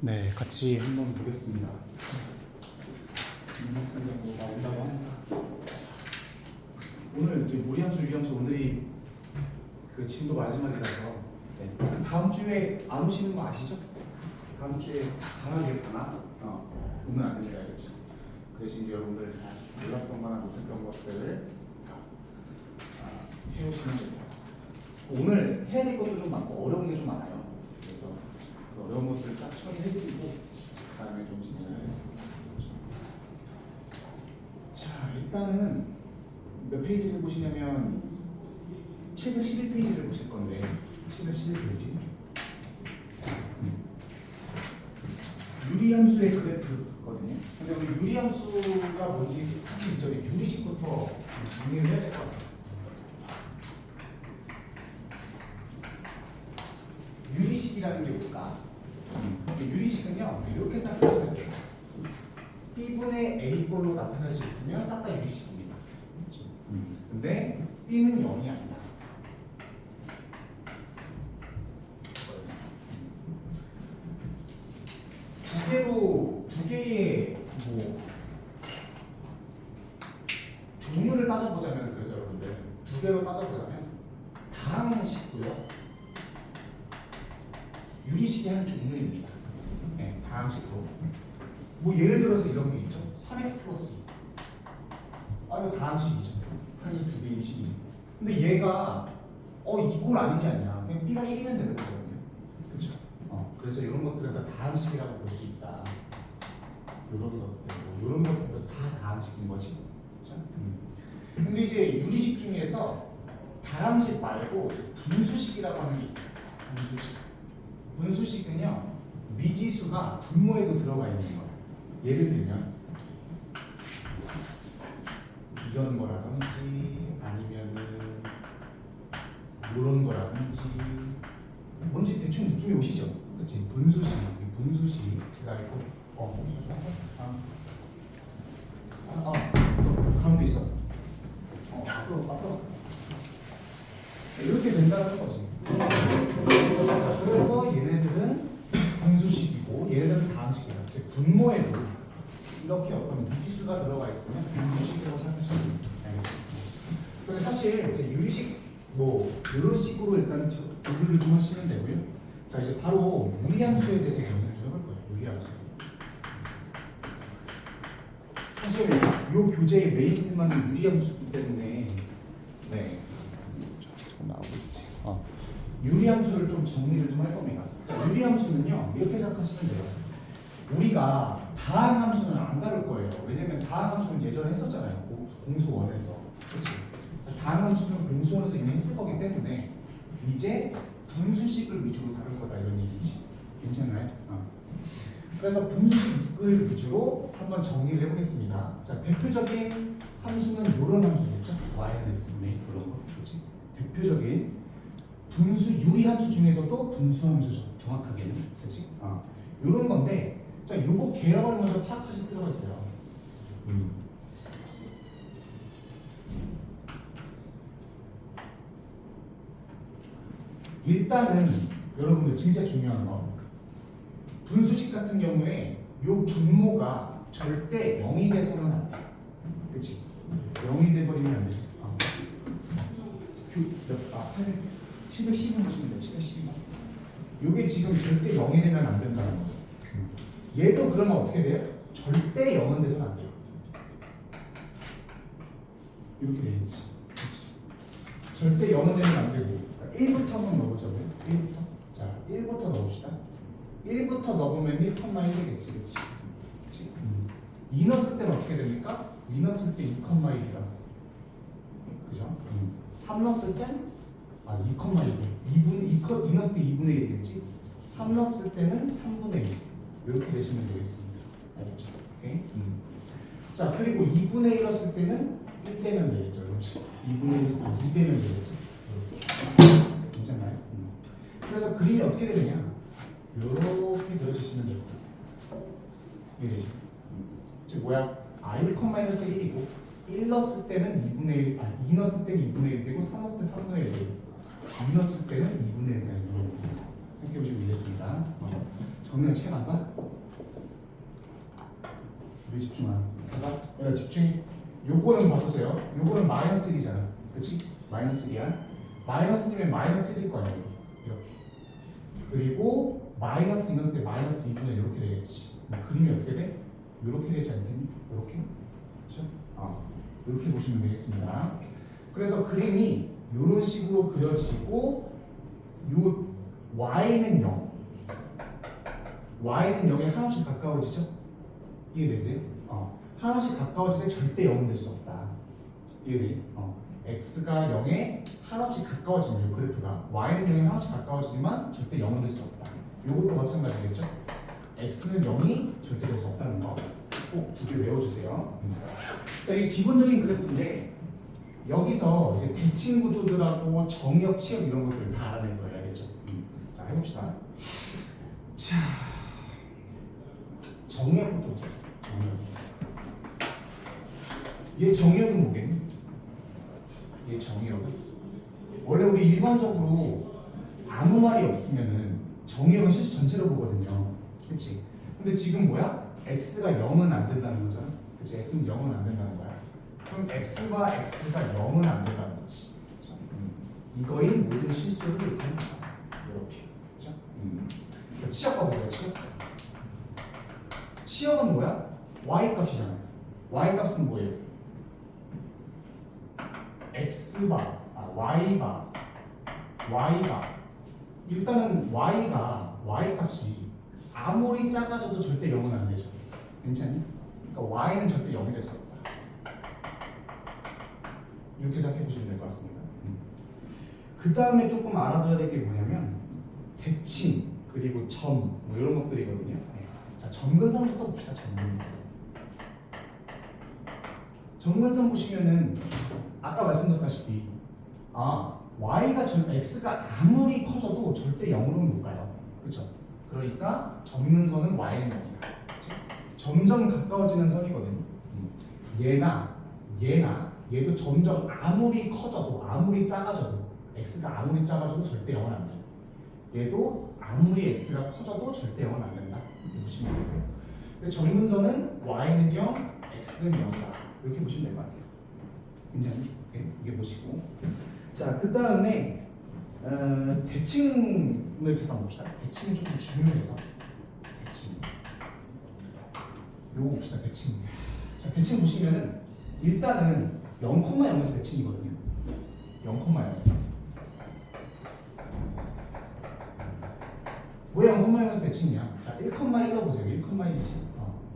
네, 같이 한번 보겠습니다. 학생들도 나온다고 하니까. 오늘 이제 무리함수, 유리함수 오늘이 그 진도 마지막이라서 그 다음 주에 안 오시는 거 아시죠? 다음 주에 가야겠구나. 오늘 안 되면 알겠지. 그래서 이제 여러분들 잘 몰랐던 거나 못했던 것들을 다 해오시면 될 것 같습니다. 오늘 해야 될 것도 좀 많고 어려운 게 좀 많아요. 그래서 그 어려운 것들을 딱 처리해드리고 그다음에 좀 진행을 하겠습니다. 자, 일단은 몇 페이지를 보시냐면 711페이지를 보실 건데 711페이지 유리함수의 그래프거든요. 근데 우리 유리함수가 뭔지 사실 저기 유리식부터 정리를 해야 될 것 같아요. 유리식이라는 게 뭘까? 유리식은요 이렇게 생각하시면 돼요. B분의 A꼴로 나타낼 수 있으면 싹 다 유리식입니다. 근데 B는 0이 아니다. 두 개의 뭐 종류를 따져보자면 그래서 여러분들 두 개로 따져보자면 다항식고요. 유리식의 한 종류입니다. 네, 다항식으로. 뭐 예를 들어서 이런 게 있죠. 3x 플러스 2. 이거 다항식이죠. 한 이 두 개의 식이죠. 근데 얘가 이꼴 아니지 않냐. 그냥 b가 1이면 되는 거거든요. 그렇죠? 그래서 이런 것들은 다 다항식이라고 볼 수 있다. 이런 것들도 다 다항식인 거지. 그렇죠? 근데 이제 유리식 중에서 다항식 말고 분수식이라고 하는 게 있어요. 분수식. 분수식은요 미지수가 분모에도 들어가 있는 거예요. 예를 들면 이런 거라든지 아니면은 이런 거라든지 뭔지 대충 느낌이 오시죠? 그치? 분수식 들어가 있고 썼어? 가운데 있어. 앞으로 이렇게 된다는 거지. 그래서 얘네들은 분수식이고 얘네들은 다항식이야. 즉 분모에도 이렇게 어떤 미지수가 들어가 있으면 분수식이라고 생각하시면 됩니다. 근데 사실 이제 유리식 이런 식으로 일단 공부를 좀 하시면 되고요. 자 이제 바로 무리함수에 대해서 정리를 좀 해볼 거예요. 무리함수. 사실 이 교재의 메인 테마는 무리함수이기 때문에 나오고 있지. 유리함수를 좀 정리를 좀 할 겁니다. 자, 유리함수는요 이렇게 생각하시면 돼요. 우리가 다항함수는 안 다룰 거예요. 왜냐면 다항함수는 예전에 했었잖아요. 공수원에서. 그렇지? 다항함수는 공수원에서 이미 했을 거기 때문에 이제 분수식을 위주로 다룰 거다 이런 얘기지. 괜찮나요? 그래서 분수식을 위주로 한번 정리를 해보겠습니다. 자, 대표적인 함수는 이런 함수겠죠? y는 x분의 그런 거. 그렇지? 대표적인 유리함수 중에서도 분수함수죠. 정확하게는. 그렇지? 이런 건데 자, 요거 개념을 먼저 파악하실 필요가 있어요. 일단은 여러분들 진짜 중요한 건 분수식 같은 경우에 요 분모가 절대 0이 돼서는 안 돼. 그치? 0이 돼버리면 안 되죠. 712번 보시면 돼요. 712번. 요게 지금 절대 0이 되면 안 된다는 거죠. 얘도 그러면 어떻게 돼요? 절대 0은 돼서는 안 돼요. 이렇게 되겠지. 절대 0은 되면 안 되고 1부터 한번 넣어보자고요. 1부터. 자, 1부터 넣읍시다. 1부터 넣으면 1,1 되겠지. 그치? 2 넣었을 때는 어떻게 됩니까? 2 넣었을 때 2,1이라. 그죠? 3 넣었을 땐 2,1. 2 넣었을 때 2분의 1이겠지? 3 넣었을 때는 3분의 1. 이렇게 되시면 되겠습니다. 알겠죠? 오케이? 자, 그리고 2분의 1 넣었을 때는 1 되면 되겠죠. 그렇지? 2분의 1 넣었을 때 2 되면 되겠지? 괜찮나요? 그래서 그림이 어떻게 되느냐? 이렇게 그려주시면 될 것 같습니다. 이해되시죠? 즉 뭐야? 1,-1이고 1 넣었을 때는 2분의 1, 2 넣었을 때는 2분의 1 되고 3 넣었을 때 3분의 1 되고 2 넣었을 때는 2분의 1 되는 겁니다. 이렇게 보시면 되겠습니다. 정리는 책 안 봐? 우리 집중하는. 봐봐. 집중이. 요거는 봐보세요. 요거는 마이너스 1이잖아. 그치? 마이너스 1이야. 마이너스 1이면 마이너스 1일 거 아니야. 이렇게. 그리고 마이너스 이었을 때 마이너스 2분의 이렇게 되겠지. 그림이 어떻게 돼? 이렇게 되지 않겠니? 이렇게? 그렇죠? 이렇게 보시면 되겠습니다. 그래서 그림이 이런 식으로 그려지고 요 y는 0, y는 0에 하나씩 가까워지죠? 이해되세요? 하나씩 가까워질 때 절대 0은 될 수 없다. 이해돼? x가 0에 한없이 가까워지는 이 그래프가 y는 0에 한없이 가까워지지만 절대 0은 될 수 없다. 이것도 마찬가지겠죠? x는 0이 절대 될 수 없다는 거 꼭 두 개 외워주세요. 자, 이게 기본적인 그래프인데 여기서 이제 대칭 구조들하고 정역, 치역 이런 것들 다 알아낼 거예요. 알겠죠? 자, 해봅시다. 자, 정역부터 보자. 정역. 얘 정역은 뭐겠니? 얘 정역은 원래 우리 일반적으로 아무 말이 없으면은 정역은 실수 전체로 보거든요. 그렇지? 근데 지금 뭐야? x가 0은 안 된다는 거잖아. 그치? x는 0은 안 된다는 거야. 그럼 x가 0은 안 된다는 거지. 이거의 모든 실수를 이렇게 합니다. 이렇게. 그죠? 치역 봐보세요. 치역. 치역은 뭐야? y 값이잖아요. y 값은 뭐예요? x바, y바, y바. 일단은 y 값이 아무리 작아져도 절대 0은 안 되죠. 괜찮니? 그러니까 y는 절대 0이 될 수 없다. 이렇게 생각해 보시면 될 것 같습니다. 그 다음에 조금 알아둬야 될 게 뭐냐면 대칭 그리고 점 뭐 이런 것들이거든요. 자, 점근선부터 봅시다. 점근선 보시면은 아까 말씀드렸다시피 x가 아무리 커져도 절대 0으로는 못 가요. 그렇죠? 그러니까 점근선은 y는 0이다. 점점 가까워지는 선이거든요. 얘도 점점 아무리 커져도 아무리 작아져도 x가 아무리 작아져도 절대 0은 안 돼. 얘도 아무리 x가 커져도 절대 0은 안 된다. 이렇게 보시면 되고요. 점근선은 y는 0, x는 0이다. 이렇게 보시면 될 것 같아요. 괜찮니? 이게 보시고. 자, 그 다음에 대칭을 잠깐 봅시다. 대칭이 조금 중요해서. 대칭. 요거 봅시다. 대칭. 자, 대칭 보시면은 일단은 0,0에서 대칭이거든요. 0,0에서. 왜 0,0에서 대칭이야? 자, 1,1로 보세요. 1,1이지.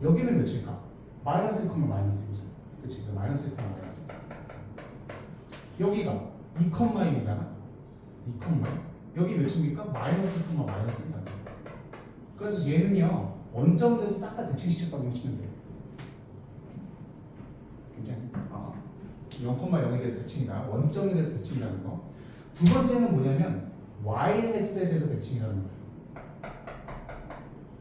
여기는 몇일까? 마이너스 1, 마이너스 2잖아. 그치? 마이너스 1, 마이너스 2. 여기가 2,1이잖아. 2,1. 여기 몇입니까? 마이너스 1, 마이너스 2다. 그래서 얘는요, 원점에서 싹 다 대칭시켰다고 보시면 돼요. 괜찮니? 0,0에 대해서 대칭이다. 원점에 대해서 대칭이라는 거. 두 번째는 뭐냐면 y는 x에 대해서 대칭이라는 거예요.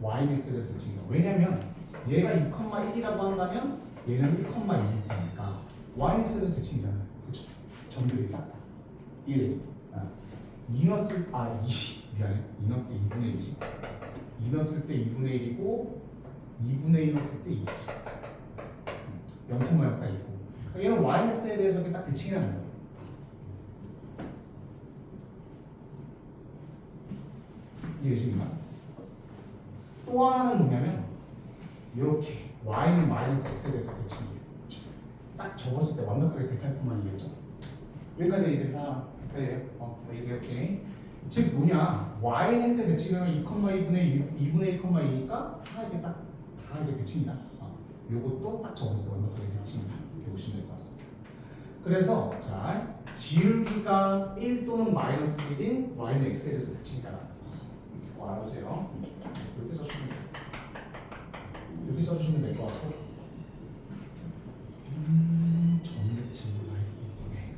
y는 x에 대해서 대칭이다. 왜냐면 얘가 2,1이라고 한다면 얘는 1,2니까 y는 x에 대해서 대칭이잖아. 그렇죠? 점들이 싹 다. 1. 이너스 미안해. 이너스 때 2분의 1이지. 2 넣었을 때 2분의 1이고 2분의 1 넣었을 때 2지. 0,0딱 있고. 얘는 yx에 대해서 딱 대칭이라는 거예요. 이해되시나요? 또 하나는 뭐냐면 이렇게 y는 마이너스 x에 대해서 대칭이에요. 딱 적었을 때 완벽하게 데칼코만이겠죠. 여기까지 이해돼서 이렇게. 즉 뭐냐, yx의 대칭은 2,2분의 1,2이니까 다 이게 다 이게 대칭이다. 요것도 딱 적었을 때 완벽하게 대칭이다. 이렇게 보시면 될 것 같습니다. 그래서 자, 기울기가 1 또는 마이너스 1인 y는 x에 대해서 대칭이다. 이렇게 알아두세요. 이렇게 써주시면 돼요. 이렇게 써주시면 될 것 같고, 정대칭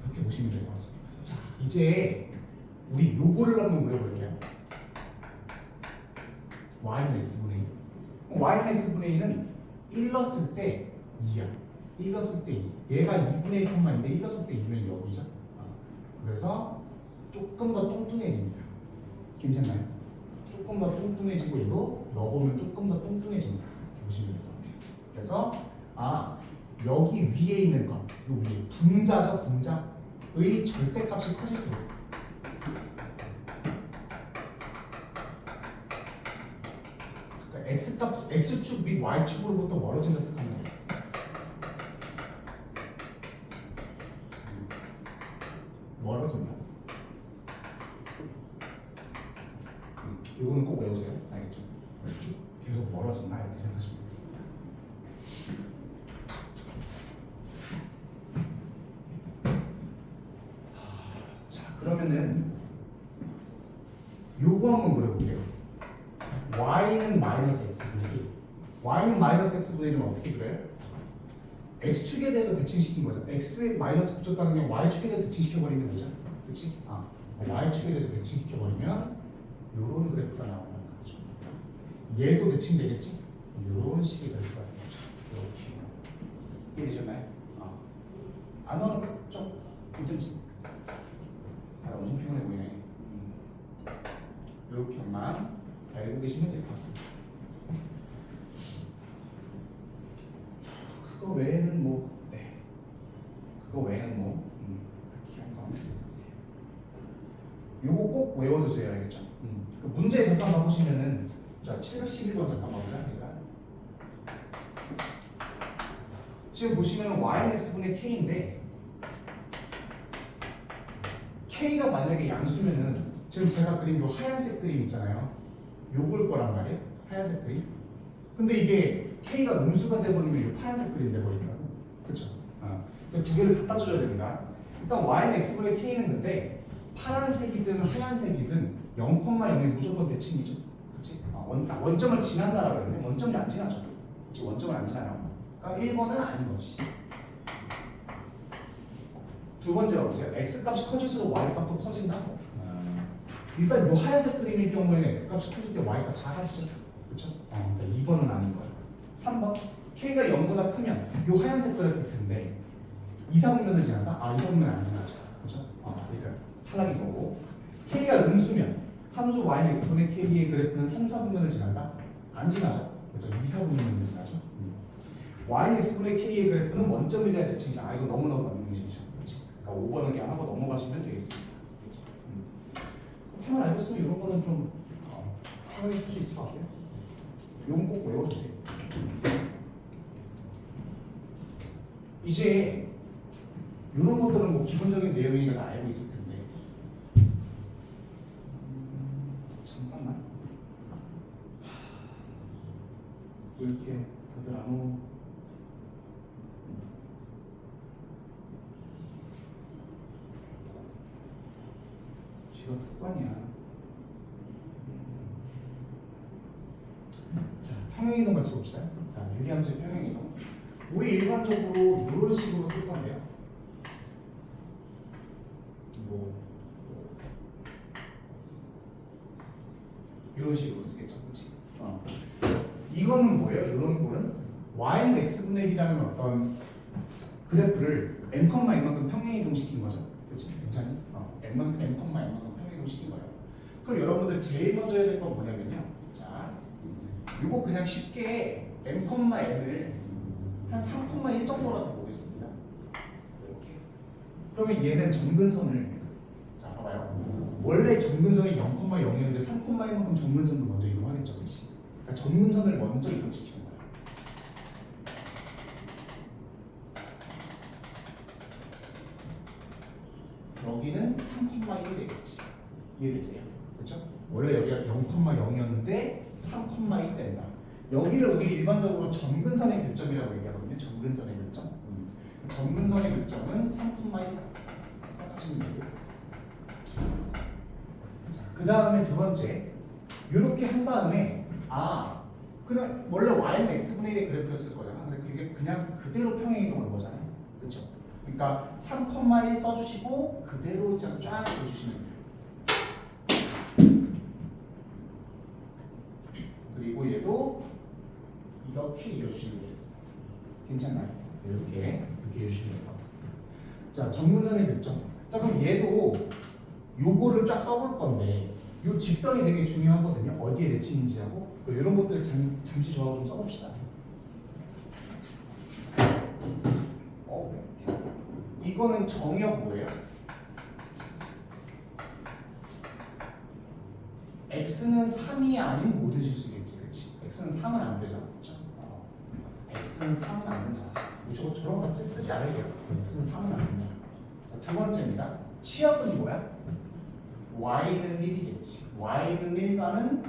그렇게 보시면 될 것 같습니다. 자, 이제 우리 요거를 한번 그려볼게요. y는 x분의 2. y는 x분의 2는 1 넣었을 때 2야. 1 넣었을 때 2. 얘가 2분의 1,인데 1 넣었을 때 2면 여기죠. 그래서 조금 더 뚱뚱해집니다. 괜찮나요? 조금 더 뚱뚱해지고 얘도 넣어보면 조금 더 뚱뚱해진다. 이렇게 보시면 될 것 같아요. 그래서 여기 위에 있는 거, 요 위에 분자죠, 분자의 절대값이 커질수록 그러니까 x값, x축 및 y축으로부터 멀어진다 생각하면 돼요. 멀어진다. 이거는 꼭 외우세요. 알겠죠? 쭉 계속 멀어진다 이렇게 생각하시면 되겠습니다. 자, 그러면은 요거 한번 그려볼게요. y는 마이너스 x분의 1. y는 마이너스 x분의 1이면 어떻게 그려요? x축에 대해서 대칭시킨 거죠. x 마이너스 붙였다는 게 y축에 대해서 대칭시켜버리는 거죠. 그치? y축에 대해서 대칭시켜버리면 요런 그래프가 나오는 거죠. 얘도 대칭되겠지? 요런 식의 그래프가 나오는 거죠. 이렇게. 이해되셨나요? 안 어렵죠? 괜찮지? 엄청 피곤해 보이네. 요렇게만 알고 계시면 될 것 같습니다. 그거 외에는 뭐, 그거 외에는 뭐, 딱히 한 거 없는 것 같아요. 요거 꼭 외워두세요, 알겠죠? 그 문제 잠깐 봐보시면은, 자, 711번 잠깐 봐보자, 얘들아. 지금 보시면은 y는 x분의 k인데, k가 만약에 양수면은, 지금 제가 그린 요 하얀색 그림 있잖아요. 요걸 거란 말이에요. 하얀색 그림. 근데 이게 k가 음수가 돼버리면 요 파란색 그림 돼버린다고. 그쵸? 두 개를 다 따져줘야 됩니다. 일단 y는 x분의 k는 근데 파란색이든 하얀색이든 0,0이 무조건 대칭이죠. 그치? 원점을 지난다라고 그러면 원점이 안 지나죠. 그치? 원점을 안 지나요. 그러니까 1번은 아닌 거지. 두 번째로 보세요. x값이 커질수록 y값도 커진다고. 일단 요 하얀색 그림의 경우에는 x값이 커질 때 y값 작아지죠. 그렇죠? 그러니까 2번은 아닌 거예요. 3번 k가 0보다 크면 요 하얀색 그래프일 텐데 2사분면을 지난다? 2사분면 안 지나죠. 그렇죠? 그러니까 탈락인 거고 k가 음수면 함수 y는 x분의 k의 그래프는 3, 4분면을 지난다? 안 지나죠. 그렇죠? 2사분면을 지나죠. y는 x분의 k의 그래프는 원점에 대한 대칭이죠. 이거 너무너무 맞는 얘기죠. 그렇지? 그러니까 5번은 그냥 하고 넘어가시면 되겠습니다. 그렇지? 표만 알고 있으면 이런 거는 좀 생각해 볼 수 있을 것 같아요. 이건 꼭 외워주세요. 이제 이런 것들은 뭐 기본적인 내용이니까 다 알고 있을 텐데 잠깐만 이렇게 다들 아무 지각 습관이야. 자, 평행이동 같이 봅시다. 자, 유리함수의 평행이동. 우리 일반적으로 이런 식으로 쓸 건데요. 이런 식으로 쓰겠죠, 그렇지? 이거는 뭐예요? 이런 거는 y는 x분의 1이라는 어떤 그래프를 m,n만큼 평행이동 시킨 거죠, 그렇지? 괜찮니? m만큼 평행이동 시킨 거예요. 그럼 여러분들 제일 먼저 해야 될 건 뭐냐면요. 자, 이거 그냥 쉽게 m,n을 한 3,1 정도라고 보겠습니다. 이렇게. 그러면 얘는 점근선을 자 봐봐요. 원래 점근선이 0,0이었는데 3,1만큼 점근선도 먼저 이동하겠죠, 그렇지? 그러니까 점근선을 먼저 이동시키는 거야. 여기는 3,1이 되겠지. 이해되세요? 그렇죠? 원래 여기가 0,0이었는데 3,1이 된다. 여기를 우리 일반적으로 점근선의 교점이라고 얘기하거든요. 점근선의 교점. 점근선의 교점은 3,1이다. 생각하시면 되고요. 그 다음에 두 번째, 이렇게 한 다음에 그냥 원래 y는 x분의 1의 그래프였을 거잖아. 근데 그게 그냥 그대로 평행이동을 거잖아요. 그렇죠? 그러니까 3,1 써주시고 그대로 쫙 해주시면 돼요. 그리고 얘도 이렇게 이어주시면 되겠습니다. 괜찮나요? 이렇게 이어주시면 될 것 같습니다. 자, 점근선의 교점. 자, 그럼 얘도 요거를 쫙 써볼 건데 이 직선이 되게 중요하거든요. 어디에 내친인지하고 이런 것들 잠시 저하고 좀 써봅시다. 이거는 정의역 뭐예요? x는 3이 아닌 모든 실수겠지, 그렇지? x는 3은 안 되잖아, 그렇죠? x는 3은 안 된다. 무조건 저런 거 쓰지 않을게요. x는 3은 안 된다. 자, 두 번째입니다. 취역은 뭐야? y는 1이겠지. y는 1과는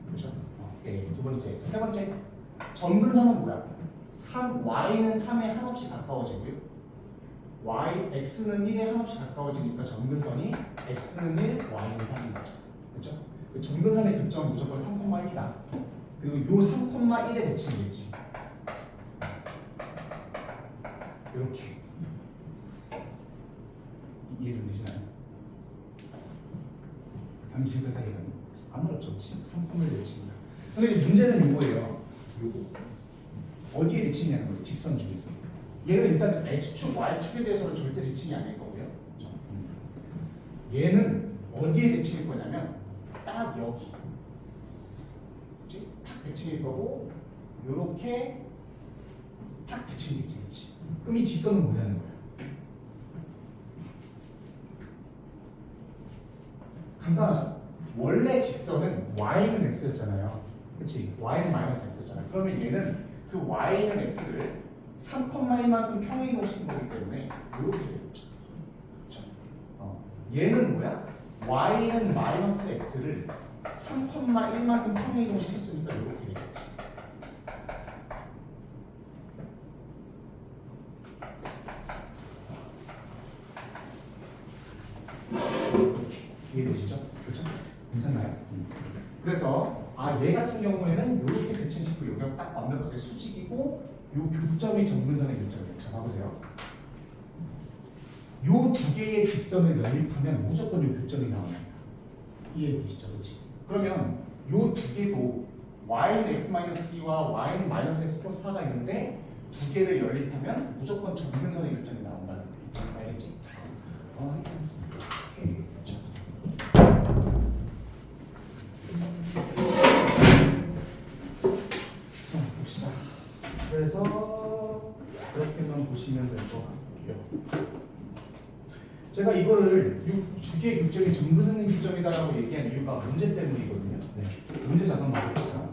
그렇죠? 예, 두 번째. 자, 세 번째. 점근선은 뭐야? y는 3에 한없이 가까워지고요. x는 1에 한없이 가까워지니까 점근선이 x는 1, y는 3인 거죠. 그렇죠? 그 점근선의 교점은 무조건 3,1이다. 그리고 요 3,1에 대칭이겠지. 이렇게. 이해 좀 되시나요? 지금까지 다 이해가요? 안 어렵죠? 3,1에 대칭이다. 근데 이제 문제는 이거예요. 요거. 어디에 대칭이냐는 거예요. 직선 중에서. 얘는 일단 x축, y축에 대해서는 절대 대칭이 아닐 거고요. 그렇죠? 얘는 어디에 대칭일 거냐면 딱 여기. 그치? 딱 대칭일 거고 요렇게 딱 대칭이겠지. 그치? 그럼 이 직선은 뭐냐는 거예요. 간단하죠? 원래 직선은 y는 x였잖아요. 그치? y는 마이너스 x였잖아요. 그러면 얘는 그 y는 x를 3,1만큼 평행이동시킨 거기 때문에 이렇게 되겠죠. 그렇죠? 얘는 뭐야? y는 마이너스 x를 3,1만큼 평행이동시켰으니까 이렇게 되겠지. 이해되시죠? 그렇죠? 괜찮나요? 그래서 얘 같은 경우에는 이렇게 대칭시키고 여기가 딱 완벽하게 수직이고 요 교점이 점근선의 교점이에요. 자, 봐보세요. 요 두 개의 직선을 연립하면 무조건 요 교점이 나옵니다. 이해되시죠? 그렇지? 그러면 요 두 개도 y는 x-2와 y는 -x 플러스 4가 있는데 두 개를 연립하면 무조건 점근선의 교점이 나온다는 거예요. 알겠지? 알겠습니다. 오케이. 자, 봅시다. 그래서 그렇게만 보시면 될 것 같고요. 제가 이거를 주기의 교점이 점근선의 교점이다라고 얘기한 이유가 문제 때문이거든요. 네. 문제 잠깐 봐봅시다.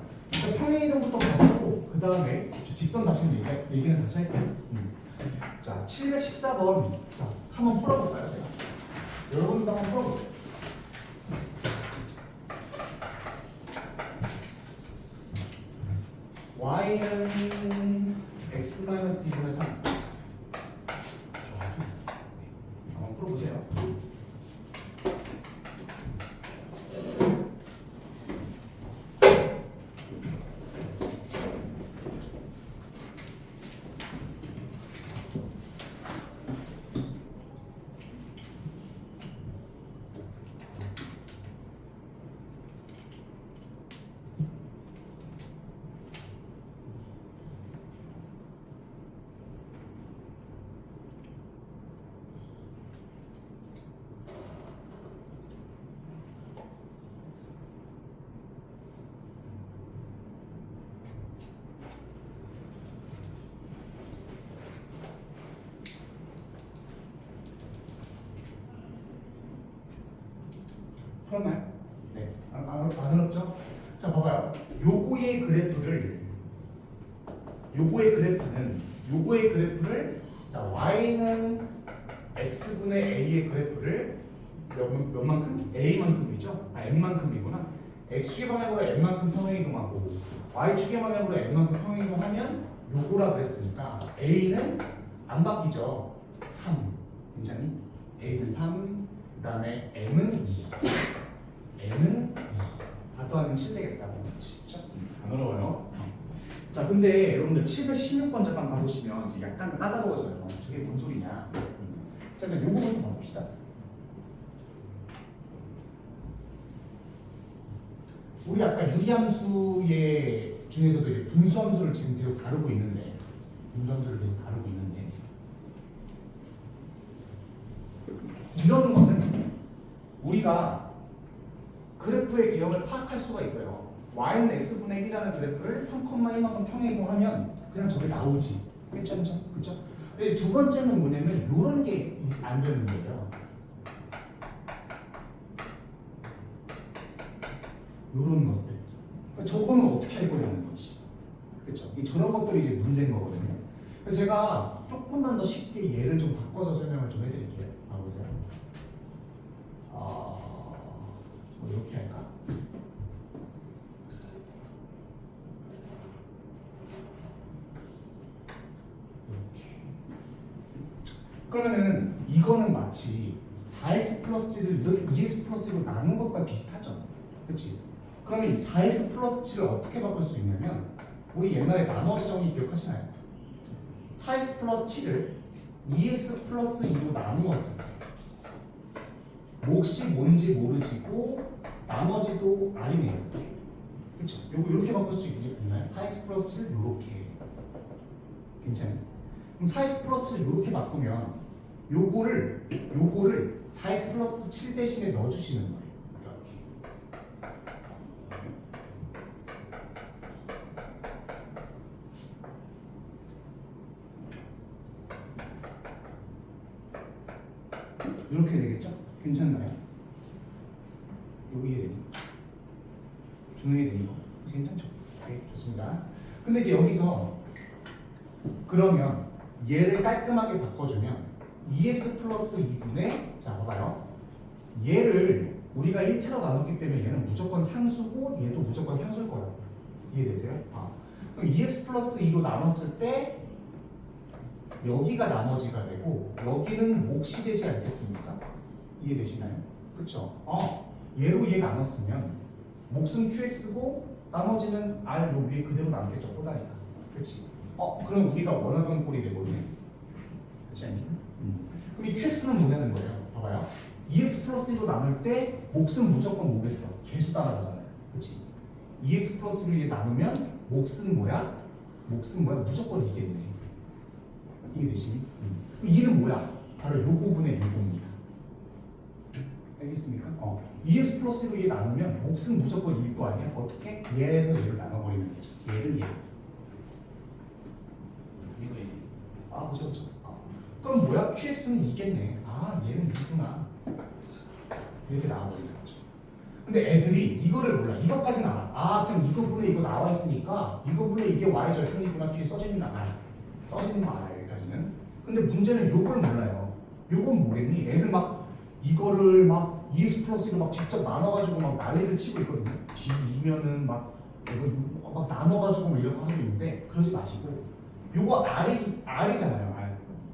평행이동부터 가고 그 다음에 직선 다시 얘기는 다시 할게요. 자, 714번. 자, 한번 풀어볼까요? 제가? 여러분도 한번 풀어보세요. y는 x-2분의 3. 한번 풀어보세요. 풀었나요? 네. 안 어렵죠? 자, 봐봐요. 요거의 그래프를 자, y는 x분의 a의 그래프를 몇 만큼? a만큼이죠? n만큼이구나. x축의 방향으로 n만큼 평행이동하고 y축의 방향으로 n만큼 평행이동하면 요거라 그랬으니까 a는 안 바뀌죠. 3. 괜찮니? a는 3, 그 다음에 m은 2. m은 2. 다 더하면 7 되겠다고. 그렇죠? 안 어려워요. 자, 근데 여러분들 716번 잠깐 봐보시면 이제 약간 까다로워져요. 저게 뭔 소리냐. 자, 그럼 요거부터 봐봅시다. 우리 아까 유리함수의 중에서도 이제 분수함수를 지금 계속 다루고 있는데, 이런 건데 우리가 그래프의 개형을 파악할 수가 있어요. y는 x분의 1이라는 그래프를 3,1만큼 평행이동하면 그냥 저게 나오지. 괜찮죠? 그쵸? 근데 두 번째는 뭐냐면 요런 게 안 되는 거예요. 요런 것들. 저거는 어떻게 할 거냐는 거지. 그쵸? 저런 것들이 이제 문제인 거거든요. 제가 조금만 더 쉽게 예를 좀 바꿔서 설명을 좀 해드릴게요. 봐보세요. 뭐 이렇게 할까? 이렇게. 그러면은 이거는 마치 4x 플러스 7을 이렇게 2x 플러스 1로 나눈 것과 비슷하죠. 그치? 그러면 4x 플러스 7을 어떻게 바꿀 수 있냐면 우리 옛날에 나머지 정리 기억하시나요? 4x 플러스 7을 2x 플러스 2로 나누었을 때 몫이 뭔지 모르지고 나머지도 R이네요. 그쵸? 요거 이렇게 바꿀 수 있나요? 4x 플러스 7을 요렇게. 괜찮아요? 그럼 4x 플러스를 요렇게 바꾸면 요거를 4x 플러스 7 대신에 넣어주시는 거예요. 이렇게 되겠죠? 괜찮나요? 여기에 되니 중앙에 되니 괜찮죠? 네, 좋습니다. 근데 이제 여기서 그러면 얘를 깔끔하게 바꿔주면 2x 플러스 2분의 자 봐봐요. 얘를 우리가 1차로 나눴기 때문에 얘는 무조건 상수고 얘도 무조건 상수일 거라고. 이해되세요? 그럼 2x 플러스 2로 나눴을 때 여기가 나머지가 되고 여기는 몫이 되지 않겠습니까? 이해되시나요? 그쵸? 얘로 얘 나눴으면 몫은 qx고 나머지는 r 요 위에 그대로 남겠죠. 호다니까. 그치? 그럼 우리가 원하던 꼴이 되거든요. 그치 않니? 그럼 이 qx는 뭐냐는 거예요. 봐봐요. 2x 플러스 1로 나눌 때 몫은 무조건 뭐겠어? 개수 따라가잖아요. 그치? 2x 플러스 1로 나누면 몫은 뭐야? 무조건 이겠네. 이해되시니? 그럼 얘는 뭐야? 바로 요거분의 요겁니다. 알겠습니까? 2x 플러스 1로 얘 나누면 몫은 무조건 1거 아니야? 어떻게? 얘에서 얘를 나눠버리는 거죠. 얘를 얘. 이거 얘. 그쵸. 그럼 뭐야? qx는 2겠네. 얘는 2구나. 이렇게 나와버리는 거죠. 근데 애들이 이거를 몰라. 이것까지는 알아. 그럼 이거분에 이거 나와 있으니까 이거분에 이게 y 절편이구나 뒤에 써지는 거 알아. 여기까지는. 근데 문제는 요걸 몰라요. 요건 뭐겠니? 애들 막 이거를 막 2x 플러스 1로 막 직접 나눠가지고 막 난리를 치고 있거든요. G2면은 막 이거 막 나눠가지고 막 이렇게 하고 있는데 그러지 마시고 요거 R이잖아요.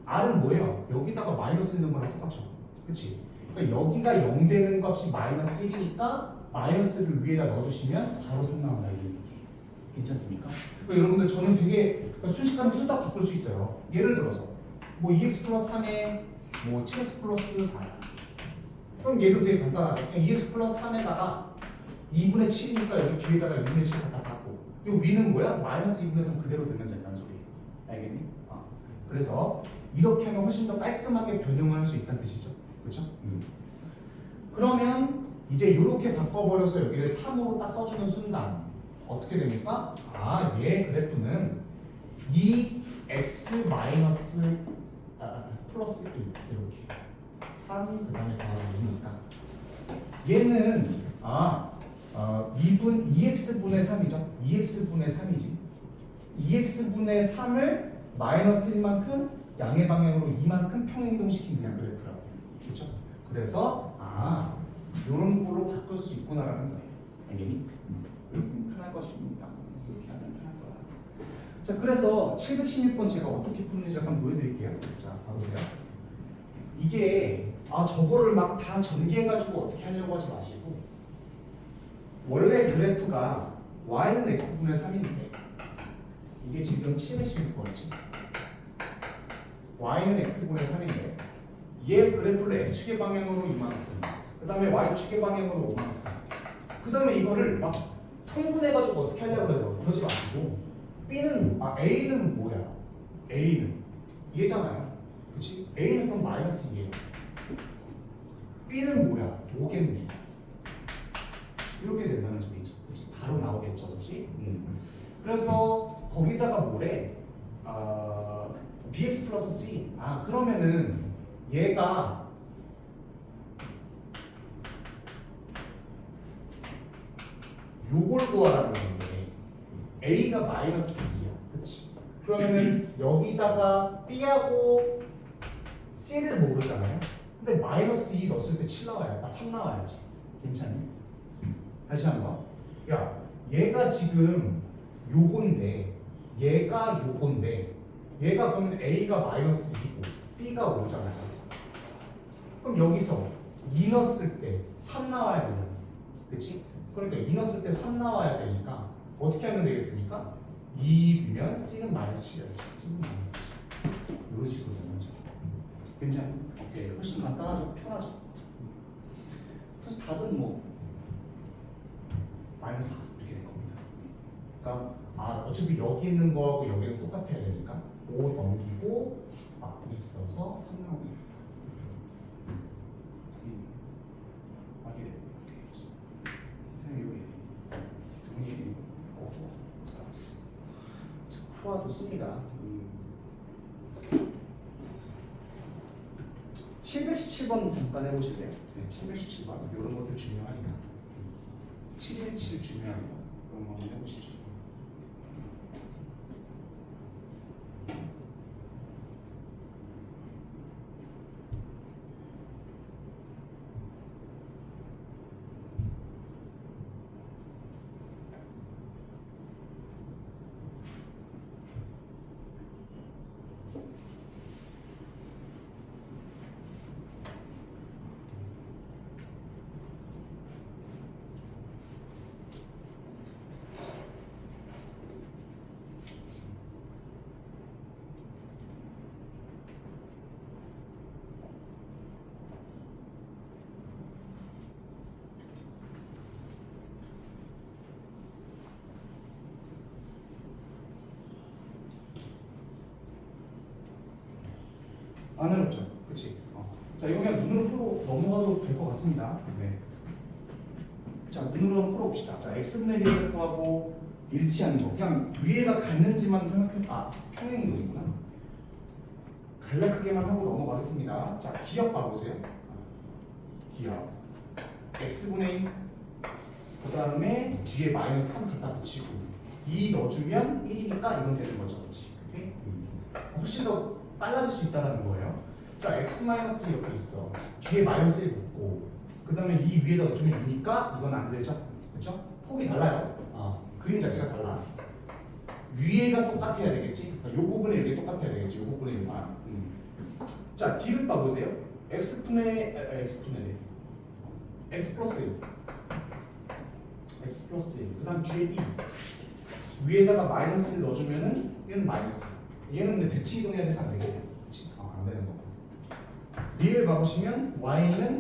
R은 뭐예요? 여기다가 마이너스 있는 거랑 똑같죠. 그치? 그러니까 여기가 0 되는 값이 마이너스 1이니까 마이너스를 위에다 넣어주시면 바로 3 나온다. 이게 괜찮습니까? 그러니까 여러분들 저는 되게 순식간에 후딱 바꿀 수 있어요. 예를 들어서 뭐 2x 플러스 3에 뭐 7x 플러스 4 그럼 얘도 되게 간단하죠. 2x 플러스 3에다가 2분의 7이니까 여기 뒤에다가 2분의 7 갖다 받고 이 위는 뭐야? 마이너스 2분의 3 그대로 두면 된다는 소리예요. 알겠니? 그래서 이렇게 하면 훨씬 더 깔끔하게 변형을 할 수 있다는 뜻이죠. 그렇죠? 그러면 이제 이렇게 바꿔버려서 여기를 3으로 딱 써주는 순간 어떻게 됩니까? 얘 그래프는 2x 마이너스 플러스 1 이렇게 3 그다음에 바로 2니까 얘는 2x분의 3이죠. 2x분의 3이지. 2x분의 3을 마이너스 1만큼 양의 방향으로 2만큼 평행이동시킨 그냥 그래프라고. 그렇죠? 그래서 이런 걸로 바꿀 수 있구나라는 거예요. 알겠니? 편할 것입니다. 이렇게 하면 편할 거야. 자, 그래서 716번 제가 어떻게 푸는지 잠깐 보여드릴게요. 자, 봐보세요. 이게 저거를 막 다 전개해가지고 어떻게 하려고 하지 마시고 원래 그래프가 y는 x분의 3인데 이게 지금 716번이지. y는 x분의 3인데 얘 그래프를 x축의 방향으로 이만큼 그 다음에 y축의 방향으로 5만큼 그 다음에 이거를 막 통분해가지고 어떻게 하려고 해요? 그러지 마시고 B는 A는 뭐야? A는 얘잖아요. 그치? A는 그럼 마이너스 2예요. B는 뭐야? 5겠네. 이렇게 된다는 소리죠. 그치? 바로 나오겠죠, 그렇지? 그래서 거기다가 뭐래? bx 플러스 c. 그러면은 얘가 요걸 구하라는 건데 a가 마이너스 2야, 그렇지? 그러면은 여기다가 b하고 c를 모르잖아요. 근데 마이너스 2 넣었을 때 7 나와야, 3 나와야지. 괜찮니? 다시 한번. 야, 얘가 지금 요건데, 얘가 요건데, 얘가 그러면 a가 마이너스 2고 b가 5잖아요. 그럼 여기서 2 넣었을 때 3 나와야 되는, 그치? 그러니까 2 넣었을 때 3 나와야 되니까 어떻게 하면 되겠습니까? 2비면 c는 마이너스 7이죠. c는 마이너스 7. 이런 식으로 되는 거죠. 괜찮아요? 오케이. 훨씬 간단하죠? 편하죠? 그래서 답은 뭐 마이너스 4 이렇게 될 겁니다. 그러니까 어차피 여기 있는 거하고 여기는 똑같아야 되니까 5 넘기고 앞으로 써서 3 나오게. 확인해. 여기 등이 좋아 좋습니다. 717번 잠깐 해보실래요? 네, 717번 이런 것들 중요하니까 717 중요하니까 그런 거 한번 해보시죠. 안 어렵죠? 그치? 자, 이거 그냥 눈으로 풀어 넘어가도 될 것 같습니다. 네. 자, 눈으로 한번 풀어봅시다. 자, x분의 1을 구하고 일치하는 거. 그냥 위에가 같는지만 평행이동이구나. 간략하게만 하고 넘어가겠습니다. 자, 기억 봐보세요. 기억. x분의 1. 그 다음에 뒤에 마이너스 3 갖다 붙이고 2 넣어주면 1이니까 이건 되는 거죠. 그치? 오케이? 훨씬 더 빨라질 수 있다는 거예요. 자, x 마이너스 이렇게 있어. 뒤에 마이너스 1 붙고 그 다음에 이 위에다 넣어주면 2니까 이건 안 되죠? 그렇죠? 폼이 달라요. 그림 자체가 달라. 위에가 똑같아야 되겠지? 요 부분에 이게 똑같아야 되겠지? 요 부분에 이만. 자, 디귿 봐보세요. x 플러스 1. x 플러스 1. 그 다음 뒤에 d. 위에다가 마이너스를 넣어주면은 얘는 마이너스. 얘는 근데 대치 이동해야 돼서 안 되겠네요. 그치? 안 되는 거. 리을 봐보시면 y는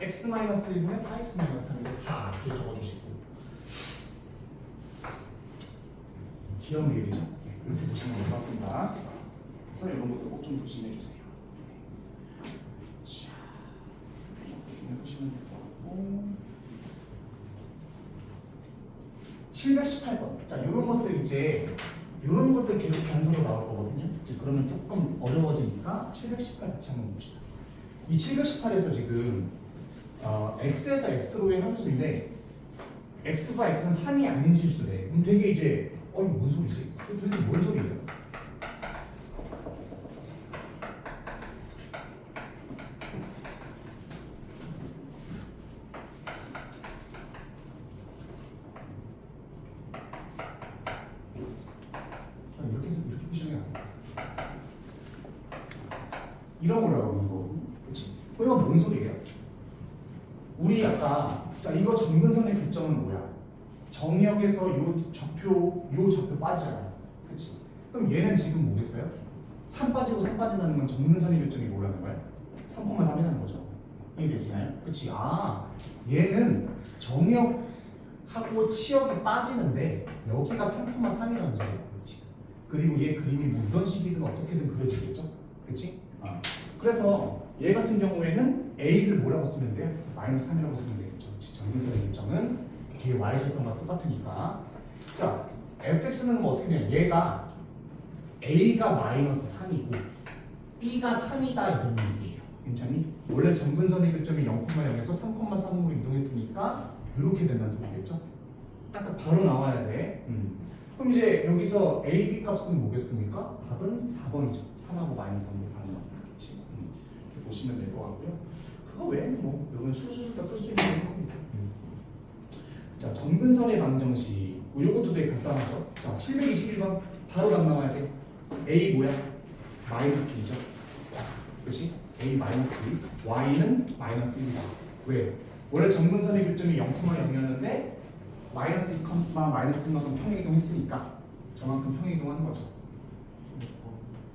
x-1분의 4x-3인데 4 이렇게 적어주시고 기억 리을이죠? 네, 이렇게 보시면 될 것 같습니다. 그래서 이런 것도 꼭 좀 조심해 주세요. 자, 이렇게 보시면 될 것 같고 718번. 자, 이런 것들 이런 것들 계속 단서로 나올 거거든요. 그러면 조금 어려워지니까 718 같이 한번 봅시다. 이 718에서 지금 x에서 x로의 함수인데 x가 x는 3이 아닌 실수래. 그럼 되게 이제 이거 뭔 소리지? 도대체 뭔 소리예요? 이렇게 표시하면 안 돼. 이런 거라고 이거. 그렇지? 이거 뭔 소리예요? 우리 아까 자 이거 점근선의 교점은 뭐야? 정역에서 요 좌표 빠지잖아. 그렇지? 그럼 얘는 지금 뭐겠어요? 3 빠지고 3 빠진다는 건 점근선의 교점이 뭐라는 거야? 3,3이라는 거죠. 이해되시나요? 그렇지? 얘는 정역하고 치역이 빠지는데 여기가 3,3이라는 소리야. 그렇지? 그리고 얘 그림이 뭐 이런 식이든 어떻게든 그려지겠죠? 그렇지? 그래서 얘 같은 경우에는 a를 뭐라고 쓰면 돼요? 마이너스 3이라고 쓰면 되겠죠. 정근선의 일정은 뒤에 y 절편과 똑같으니까. 자, fx는 뭐 어떻게 되냐? 얘가 a가 마이너스 3이고 b가 3이다 이런 얘기예요. 괜찮니? 원래 정근선의 교점이 0,0에서 3,3으로 이동했으니까 이렇게 된다는 얘기겠죠? 딱 바로 나와야 돼. 그럼 이제 여기서 a, b 값은 뭐겠습니까? 답은 4번이죠. 3하고 마이너스 3으로 가는 거니까. 그치? 이렇게 보시면 될 것 같고요. 그거 외에는 뭐 이건 술술 다 풀 수 있는 겁니다. 자, 정근선의 방정식. 이것도 되게 간단하죠. 자, 721번 바로 답 나와야 돼. a 뭐야? 마이너스 2죠. 그렇지? a 마이너스 2, y는 마이너스 1이다. 왜? 원래 정근선의 교점이 0,0이었는데 마이너스 2, 마이너스 1만큼 평행이동했으니까 저만큼 평행이동하는 거죠.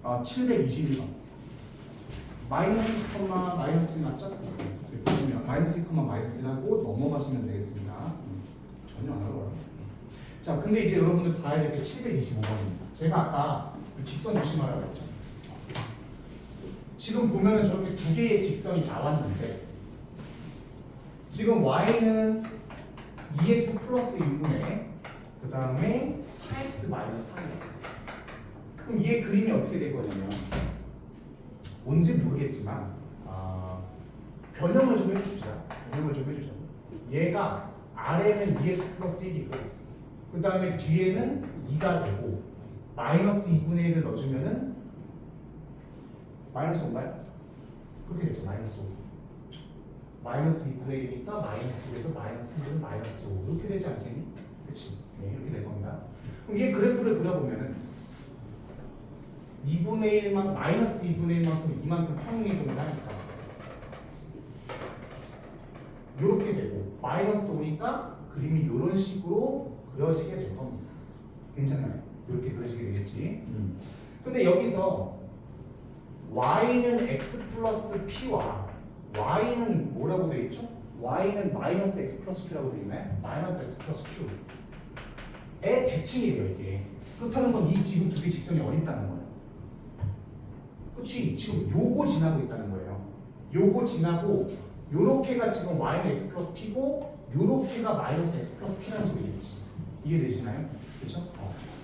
721번 마이너스 2, 마이너스 1 맞죠? 보시면 마이너스 2, 마이너스 1하고 넘어가시면 되겠습니다. 전혀 안 어려워요. 자, 근데 이제 여러분들 봐야 될 게 725번입니다. 제가 아까 그 직선 조심하라고 했죠. 지금 보면은 저렇게 두 개의 직선이 나왔는데 지금 y는 2x 플러스 1분의 그 다음에 4x 마이너스 3이에요. 그럼 얘 그림이 어떻게 되거든요? 뭔지 모르겠지만 변형을 좀 해주시죠. 변형을 좀 해주죠. 얘가 아래는 2x 플러스 1이고 그 다음에 뒤에는 2가 되고 마이너스 2분의 1을 넣어주면은 마이너스 5인가요? 그렇게 되죠. 마이너스 5. 마이너스 2분의 1이니까 마이너스 1에서 마이너스 3은 마이너스 5 이렇게 되지 않겠니? 그치? 네, 이렇게 될 겁니다. 그럼 얘 그래프를 그려보면은 2분의 1만 마이너스 2분의 1만큼 이만큼 평행이동을 하니까 이렇게 되고 마이너스 5니까 그림이 이런 식으로 그려지게 될 겁니다. 괜찮나요? 이렇게 그려지게 되겠지. 근데 여기서 y는 x 플러스 p와 y는 뭐라고 되어 있죠? y는 마이너스 x 플러스 q라고 되어 있나요? 마이너스 x 플러스 q의 대칭이에요 이게. 그렇다는 건 이 지금 두 개 직선이 어디 있다는 거예요? 그렇지. 지금 요거 지나고 있다는 거예요. 요거 지나고 요렇게가 지금 y는 x 플러스 p고 요렇게가 마이너스 x 플러스 p라는 소리겠지. 이해되시나요? 그렇죠?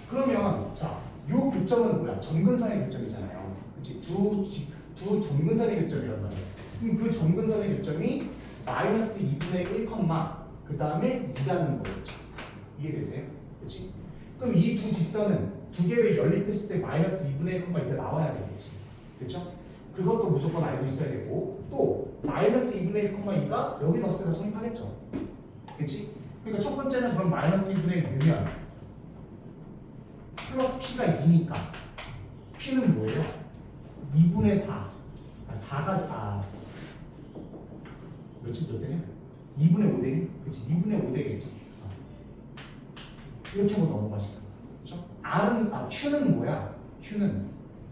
그러면 자, 요 교점은 뭐야? 정근선의 교점이잖아요. 그렇지? 두 정근선의 교점이란 말이에요. 그럼 그 정근선의 교점이 마이너스 2분의 1, 그 다음에 2라는 거겠죠. 이해되세요? 그렇지? 그럼 이 두 직선은 두 개를 연립했을 때 마이너스 2분의 1, 2가 나와야 되겠지. 그렇죠? 그것도 무조건 알고 있어야 되고 또 마이너스 2분의 1, 2가 여기 넣었을 때가 성립하겠죠. 그렇지? 그러니까 첫 번째는 그럼 마이너스 2분의 1 넣으면 플러스 p가 2니까 p는 뭐예요? 2분의 4 4가 몇 되냐? 2분의 5 되니? 그치? 2분의 5 되겠지. 이렇게 하고 넘어가시죠. 그렇죠? q는 뭐야? q는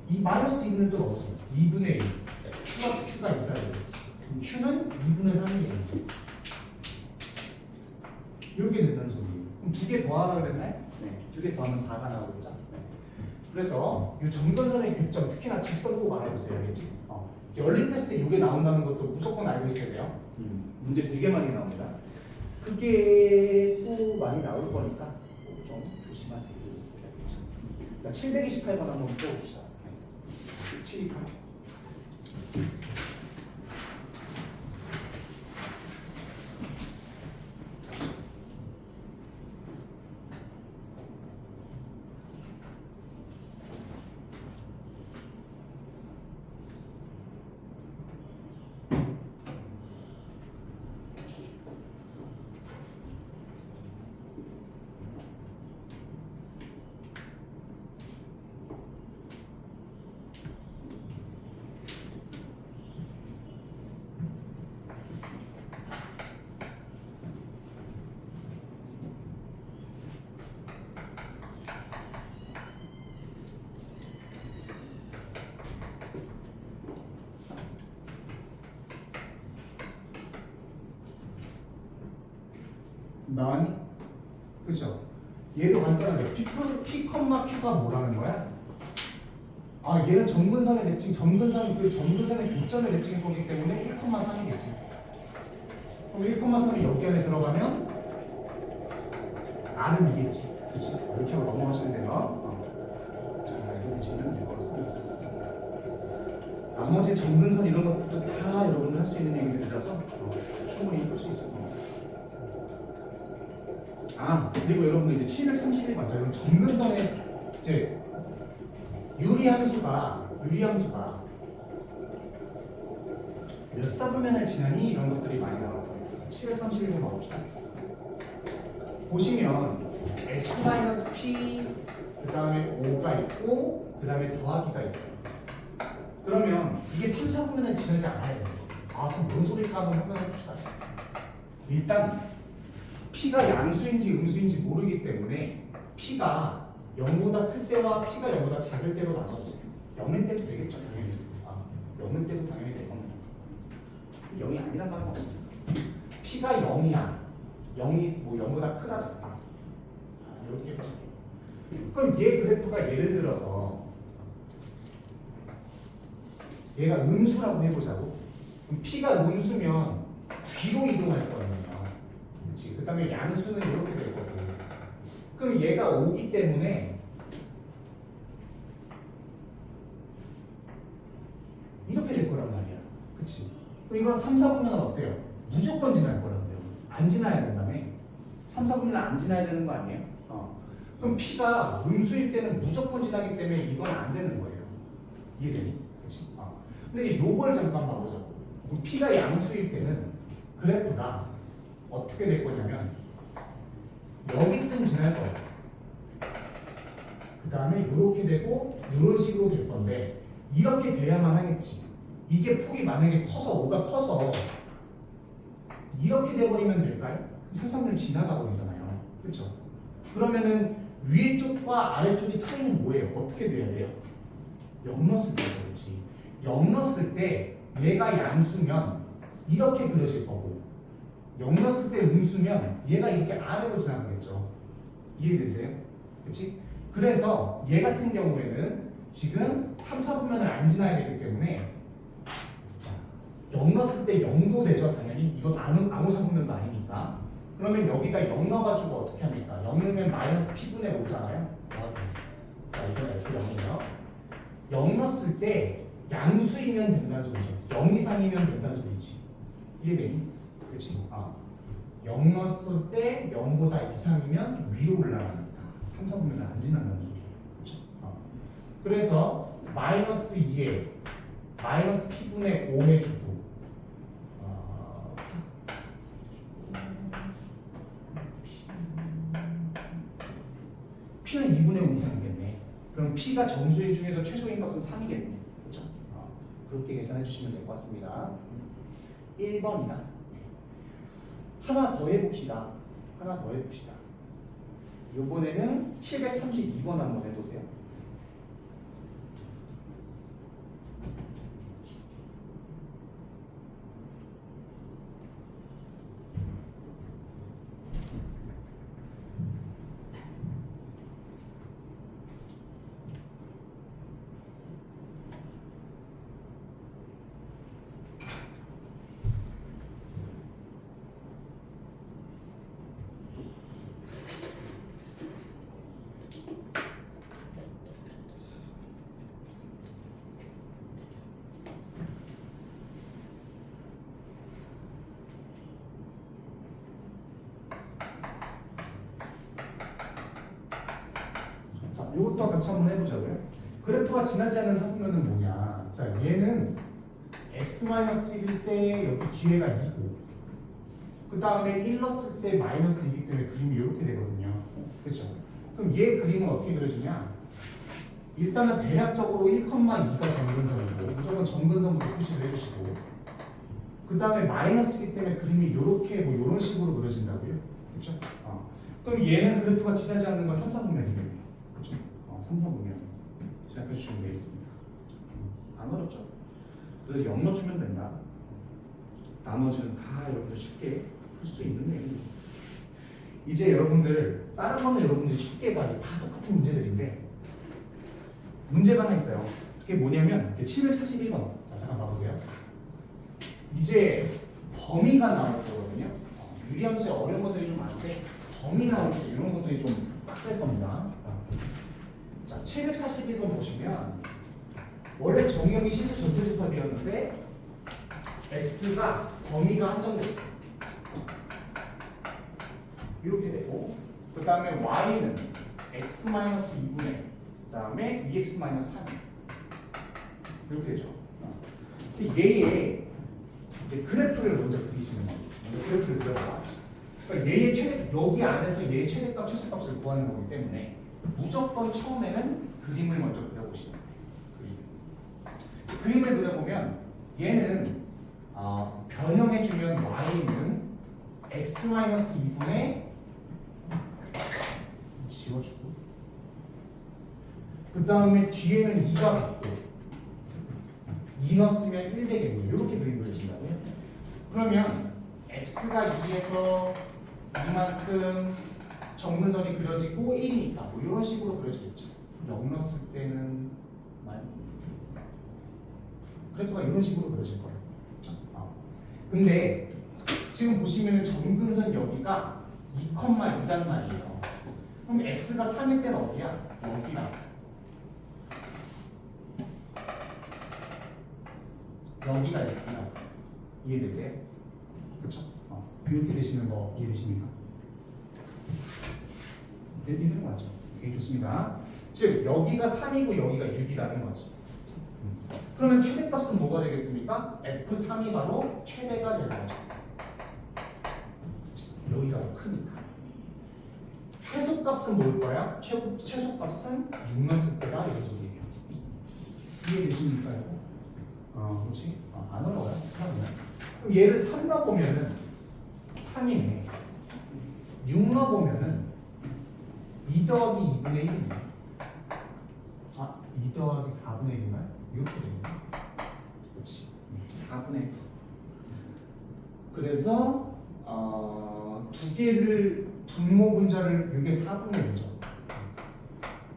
이 마이너스 2분의 1도 넣었어요. 2분의 1 플러스 q가 2가 되겠지. 그럼 q는 2분의 3이 되겠지. 이렇게 된다는 소리예요. 그럼 두 개 더하라 그랬나요? 네. 두 개 더하면 4가 나오겠죠. 네. 그래서 이 정근선의 교점 특히나 직선 꼭 알아두세요. 알겠지? 연립했을 때 이게 나온다는 것도 무조건 알고 있어야 돼요. 문제 되게 많이 나옵니다. 그게 또 많이 나올 거니까 좀 조심하세요. 자, 728번 한번 풀어봅시다. 728. 나왔니? 그죠? 얘도 간단하죠. P, Q가 뭐라는 거야? 아 얘는 점근선의 대칭, 점근선 그 점근선의 교점의 대칭일 거기 때문에 1,3이겠지. 그럼 1,3이 여기 안에 들어가면 R은 이겠지. 그렇지? 이렇게 하고 넘어가시면 돼요. 자, 이렇게 보시면 될 것 같습니다. 나머지 점근선 이런 것들도 다 여러분들 할 수 있는 얘기들이라서 충분히 볼 수 있을 겁니다. 아 그리고 여러분들 이제 731번 자, 점근선의 이제 유리함수가 몇 사분면을 지나니 이런 것들이 많이 나올 거예요. 731번 봐봅시다. 보시면 x-p 그 다음에 5가 있고 그 다음에 더하기가 있어요. 그러면 이게 3, 4분면을 지나지 않아야 돼요. 아 그럼 뭔 소리일까 한번 생각해 봅시다. 일단 p가 양수인지 음수인지 모르기 때문에 p가 0보다 클 때와 p가 0보다 작을 때로 나눠주세요. 0일 때도 되겠죠 당연히. 0일 때도 당연히 될 겁니다. 0이 아니란 말은 없습니다. p가 0이야. 0이 뭐 0보다 크다 작다. 이렇게 해보세요. 그럼 얘 그래프가 예를 들어서 얘가 음수라고 해보자고. 그럼 p가 음수면 뒤로 이동할 거예요. 그렇지. 그 다음에 양수는 이렇게 될 거고. 그럼 얘가 5기 때문에 이렇게 될 거란 말이야. 그렇지. 그럼 이건 3, 4분면은 어때요? 무조건 지날 거라고요. 안 지나야 된다며. 3, 4분면은 안 지나야 되는 거 아니에요? 그럼 p가 음수일 때는 무조건 지나기 때문에 이건 안 되는 거예요. 이해되니? 그렇지? 근데 이제 요걸 잠깐 봐보자고. p가 양수일 때는 그래프가 어떻게 될 거냐면 여기쯤 지날 거예요. 그 다음에 이렇게 되고 이런 식으로 될 건데 이렇게 돼야만 하겠지. 이게 폭이 만약에 커서 5가 커서 이렇게 돼버리면 될까요? 상상을 지나가 버리잖아요. 그렇죠? 그러면은 위에 쪽과 아래 쪽의 차이는 뭐예요? 어떻게 돼야 돼요? 0 넣었을 때죠, 그렇지? 0 넣었을 때 얘가 양수면 이렇게 그려질 거고 0 넣었을 때 음수면 얘가 이렇게 아래로 지나가겠죠. 이해되세요? 그렇지? 그래서 얘 같은 경우에는 지금 3, 4분면을 안 지나야 되기 때문에 0 넣었을 때 0도 되죠, 당연히. 이건 아무 상분면도 아니니까. 그러면 여기다 0 넣어가지고 어떻게 합니까? 0이면 마이너스 p분의 5잖아요. 자, 이건 F0이에요. 0 넣었을 때 양수이면 된다는 소리죠. 0 이상이면 된다는 소리지. 이해되니? 그렇지? 0 넣었을 때 0보다 이상이면 위로 올라가니까 3, 4분면은 안 지난다는 소리예요. 그렇죠? 그래서 마이너스 2에 마이너스 p분의 5 해주고 p는 2분의 5 이상이겠네. 그럼 p가 정수일 중에서 최소인 값은 3이겠네. 그렇죠? 그렇게 계산해 주시면 될 것 같습니다. 1번이다. 하나 더 해봅시다. 이번에는 732번 한번 해보세요. 이것도 같이 한번 해보자고요. 그래프가 지나지 않는 사분면은 뭐냐? 자, 얘는 x-1일 때 여기 뒤에가 2고 그 다음에 1 넣었을 때 마이너스 2기 때문에 그림이 이렇게 되거든요. 그렇죠? 그럼 얘 그림은 어떻게 그려지냐? 일단은 대략적으로 1,2가 점근선이고 무조건 점근선부터 표시를 해주시고 그 다음에 마이너스이기 때문에 그림이 이렇게 뭐 이런 식으로 그려진다고요. 그렇죠? 그럼 얘는 그래프가 지나지 않는 건 3, 4분면이겠네요. 그렇죠? 3, 4분면 생각해 주시면 되겠습니다. 안 어렵죠? 그래서 0 넣어주면 된다. 나머지는 다 여러분들 쉽게 풀 수 있는 내용입니다. 이제 여러분들 다른 거는 여러분들이 쉽게 다 똑같은 문제들인데 문제가 하나 있어요. 그게 뭐냐면 이제 741번. 자, 잠깐 봐보세요. 이제 범위가 나올 거거든요. 유리함수에 어려운 것들이 좀 많은데 범위 나올 때 이런 것들이 좀 빡셀 겁니다. 자, 741번 보시면 원래 정의역이 실수 전체 집합이었는데 x가 범위가 한정됐어요. 이렇게 되고 그 다음에 y는 x-2분의 그 다음에 2x-3 이렇게 되죠. 얘의 이제 그래프를 먼저 그리시는 거예요. 그래프를 그려봐. 그러니까 얘의 최대 여기 안에서 얘의 최대값, 최소값을 구하는 거기 때문에 무조건 처음에는 그림을 먼저 그려보시는 거예요. 그림을 그려보면 얘는 변형해주면 y는 x-2분의 지워주고 그 다음에 뒤에는 2가 붙고 2 넣었으면 1 되겠네요. 이렇게 그림 그려진다고요. 그러면 x가 2에서 이만큼 정근선이 그려지고 1이니까 뭐 이런 식으로 그려지겠죠. 0 넣었을 때는 그래프가 이런 식으로 그려질 거예요. 근데 지금 보시면 정근선 여기가 2,2단 말이에요. 그럼 x가 3일 때는 어디야? 여기야. 여기가 6이야. 이해되세요? 그렇죠? 이렇게 되시는 거 이해되십니까? 네, 이해되는 거 맞죠? 오케이, 좋습니다. 즉 여기가 3이고 여기가 6이라는 거지. 그러면 최대값은 뭐가 되겠습니까? F3이 바로 최대가 되는 거죠. 여기가 더 크니까. 최소값은 뭘 거야? 최소값은 6 넣었을 때다 이런 소리예요. 이해되십니까? 그렇지? 안 어려워요. 그럼 얘를 3 넣어보면은 3이네. 6 넣어보면은 2 더하기 2분의 1이네. 2 더하기 4분의 1인가요? 이렇게 되겠네. 그렇지. 4분의 9. 그래서 두 개를 분모 분자를 이게 4분의 1죠.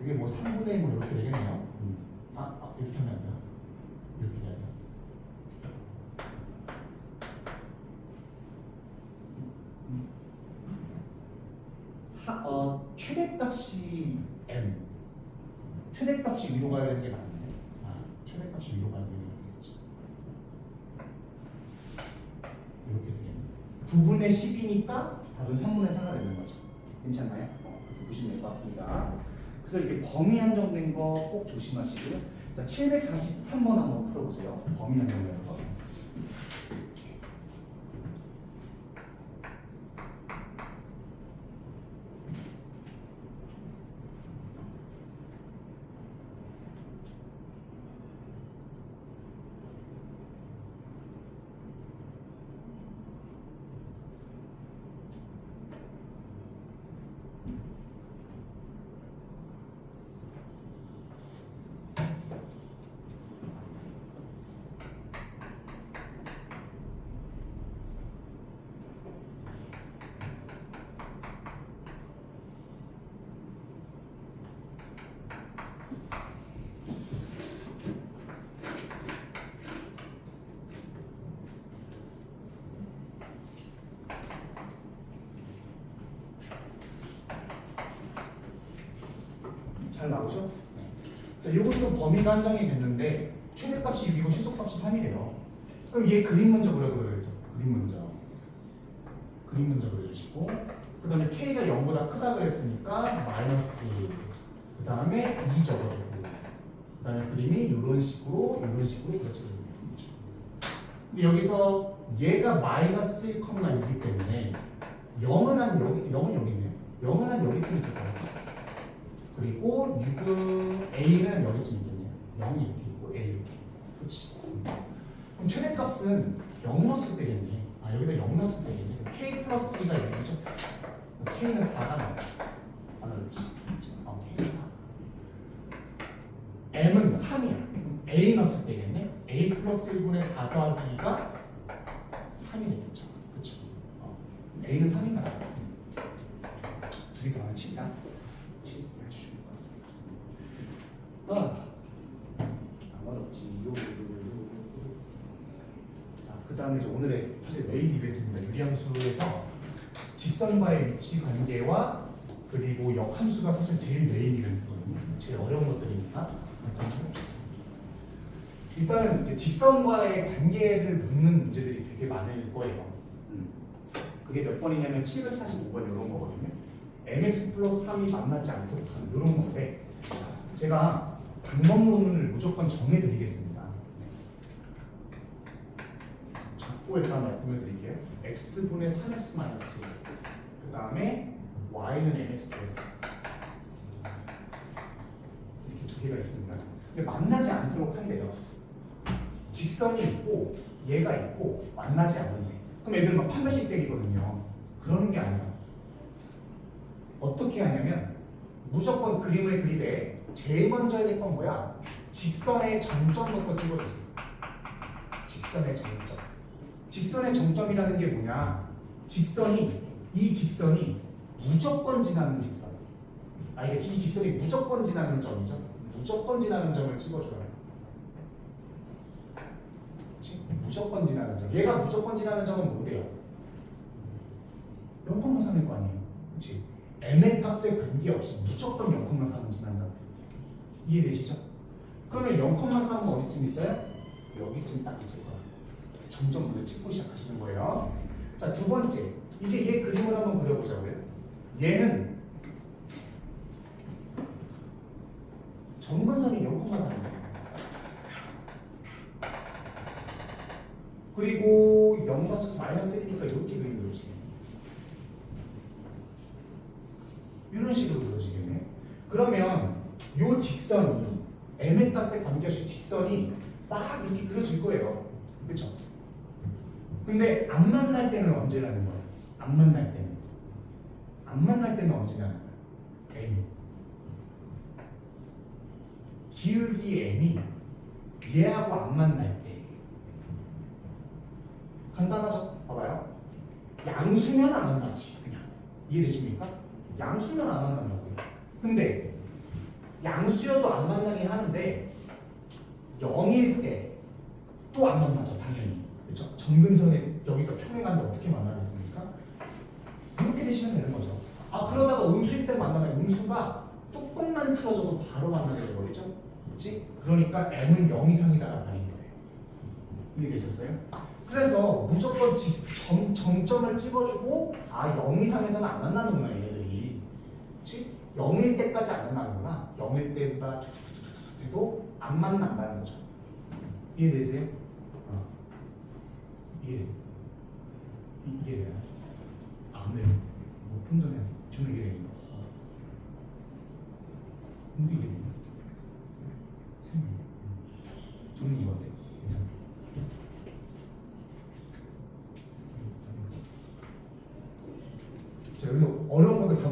이게 뭐 3분의 1 뭐 이렇게 되겠네요. 이렇게 하면 안 돼요. 이렇게 돼야 돼요. 최대값이 m. 최대값이 위로 가야 되는 게 맞네. 최대값이 위로 가야 되는 게 맞겠지. 이렇게 되겠네. 9분의 10이니까 답은 3분의 4가 되는 거죠. 괜찮나요? 그렇게 보시면 될 것 같습니다. 그래서 이렇게 범위 한정된 거 꼭 조심하시고요. 자, 743번 한번 풀어보세요. 범위 한정된 거. 잘 나오죠? 자, 이것도 범위가 한정이 됐는데 최대값이 6이고 최소값이 3이래요. 그럼 얘 그림 먼저 그려줘야죠. 그림 먼저 그려주시고 그 다음에 K가 0보다 크다 그랬으니까 마이너스 1. 그 다음에 2 적어주고 그 다음에 그림이 이런 식으로 그려지거든요. 근데 여기서 얘가 마이너스 1,2이기 때문에 0은 여기네요. 0은 한 여기쯤 있을 거예요. 그리고 6은 A는 여기쯤 있겠네요. 0이 이렇게 있고 A 이렇게. 그렇지. 그럼 최대값은 0 넣었을 때겠네. 여기다 0 넣었을 때겠네. K 플러스 2가 6이죠. K는 4가 나와. 그렇지. K는 4. M은 3이야. 그럼 A 넣었을 때겠네. A 플러스 1분의 4 더하기 2가 3이 되겠죠. 그렇죠. A는 3인가 봐요. 둘이 더하면 7이다. 해주시면 것 같습니다. 그다음에 이제 오늘의 사실 메인 이벤트입니다. 유리함수에서 직선과의 위치 관계와 그리고 역함수가 사실 제일 메인 이벤트거든요. 제일 어려운 것들이니까 한번 해봅시다. 일단은 이제 직선과의 관계를 묻는 문제들이 되게 많을 거예요. 그게 몇 번이냐면 745번 이런 거거든요. mx 플러스 3이 만나지 않도록 하는 이런 건데, 자, 제가 방법론을 무조건 정해드리겠습니다. 작고에다가 말씀을 드릴게요. x분의 3x 마이너스 그 다음에 y는 mx 플러스 이렇게 두 개가 있습니다. 근데 만나지 않도록 한대요. 직선이 있고 얘가 있고 만나지 않는데, 그럼 애들 막 판별식 때리거든요. 그러는 게 아니라 어떻게 하냐면 무조건 그림을 그리되 제일 먼저 해야 될 건 뭐야? 직선의 정점부터 찍어주세요. 직선의 정점. 직선의 정점이라는 게 뭐냐? 이 직선이 무조건 지나는 직선. 이게 이 직선이 무조건 지나는 점이죠. 무조건 지나는 점을 찍어줘요. 무조건 지나는 점. 얘가 무조건 지나는 점은 뭔데요? 0,3일 거 아니에요. 그렇지? m의 값에 관계없이 무조건 0,3은 지난다. 이해되시죠? 그러면 0,3은 어디쯤 있어요? 여기쯤 딱 있을 거야. 점점부터 찍고 시작하시는 거예요. 자, 두 번째. 이제 얘 그림을 한번 그려보자고요. 얘는 점근선이 0,3입니다. 그리고 0과 마이너스 1이니까 이렇게 그려지네. 이런 식으로 그려지겠네. 그러면 이 직선이 m의 값에 관계없이 직선이 막 이렇게 그려질 거예요. 그렇죠? 근데 안 만날 때는 언제라는 거예요? 안 만날 때는. 안 만날 때는 언제라는 거예요? m이. 기울기 m이 얘하고 안 만날 때. 간단하죠? 봐봐요. 양수면 안 만나지. 그냥. 이해되십니까? 양수면 안 만난다고요. 근데 양수여도 안 만나긴 하는데 0일 때 또 안 만나죠. 당연히. 그렇죠? 정근선에 여기가 평행한데 어떻게 만나겠습니까? 그렇게 되시면 되는 거죠. 그러다가 음수일 때 만나면 음수가 조금만 틀어져도 바로 만나게 되버리죠. 그렇지? 그러니까 m은 0 이상이다 나타나는 거예요. 이해되셨어요? 그래서 무조건 정점을 찍어주고 0 이상에서는 안 만나는구나 얘네들이. 그렇지? 0일 때까지 안 만나는구나. 0일 때보다 해도 안 만난다는 거죠. 이해되세요? 이해돼요? 안 돼요. 뭐 품전에 저는 이해됩니다. 근데 이해됩니다. 저는 이거 어때요? 괜찮아요? 자, 여기서 어려운 것들 다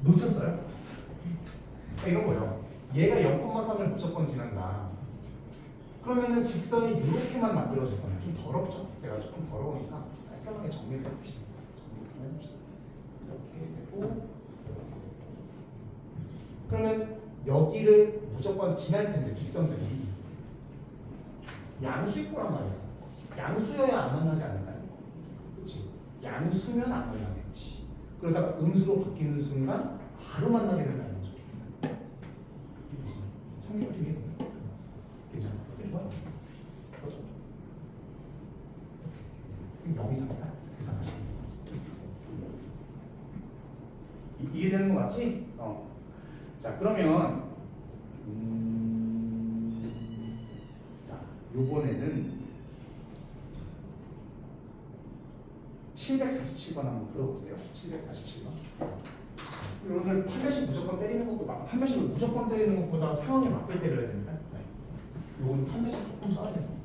놓쳤어요? 이런 거예요. 얘가 0,3을 무조건 지난다. 그러면은 직선이 이렇게만 만들어질 거예요. 좀 더럽죠? 제가 조금 더러우니까 깔끔하게 정리를 해봅시다. 이렇게 되고, 그러면 여기를 무조건 지날 텐데 직선들이 양수일 거란 말이야. 양수여야 안 만나지 않을까요? 그렇지? 양수면 안 만나겠지. 그러다가 음수로 바뀌는 순간 바로 만나게 된다는 거죠. 성경 중에 괜찮아. 좋아요. 그렇죠. 0 이상이다. 계산하시면 되겠습니다. 이해되는 거 맞지? 자, 그러면 자, 요번에는 747번 한번 풀어보세요. 747번. 오늘 판별식 무조건 때리는 것도 판별식을 무조건 때리는 것보다 상황에 맞게 때려야 됩니다. 네. 요거는 판별식 조금 써야 돼서.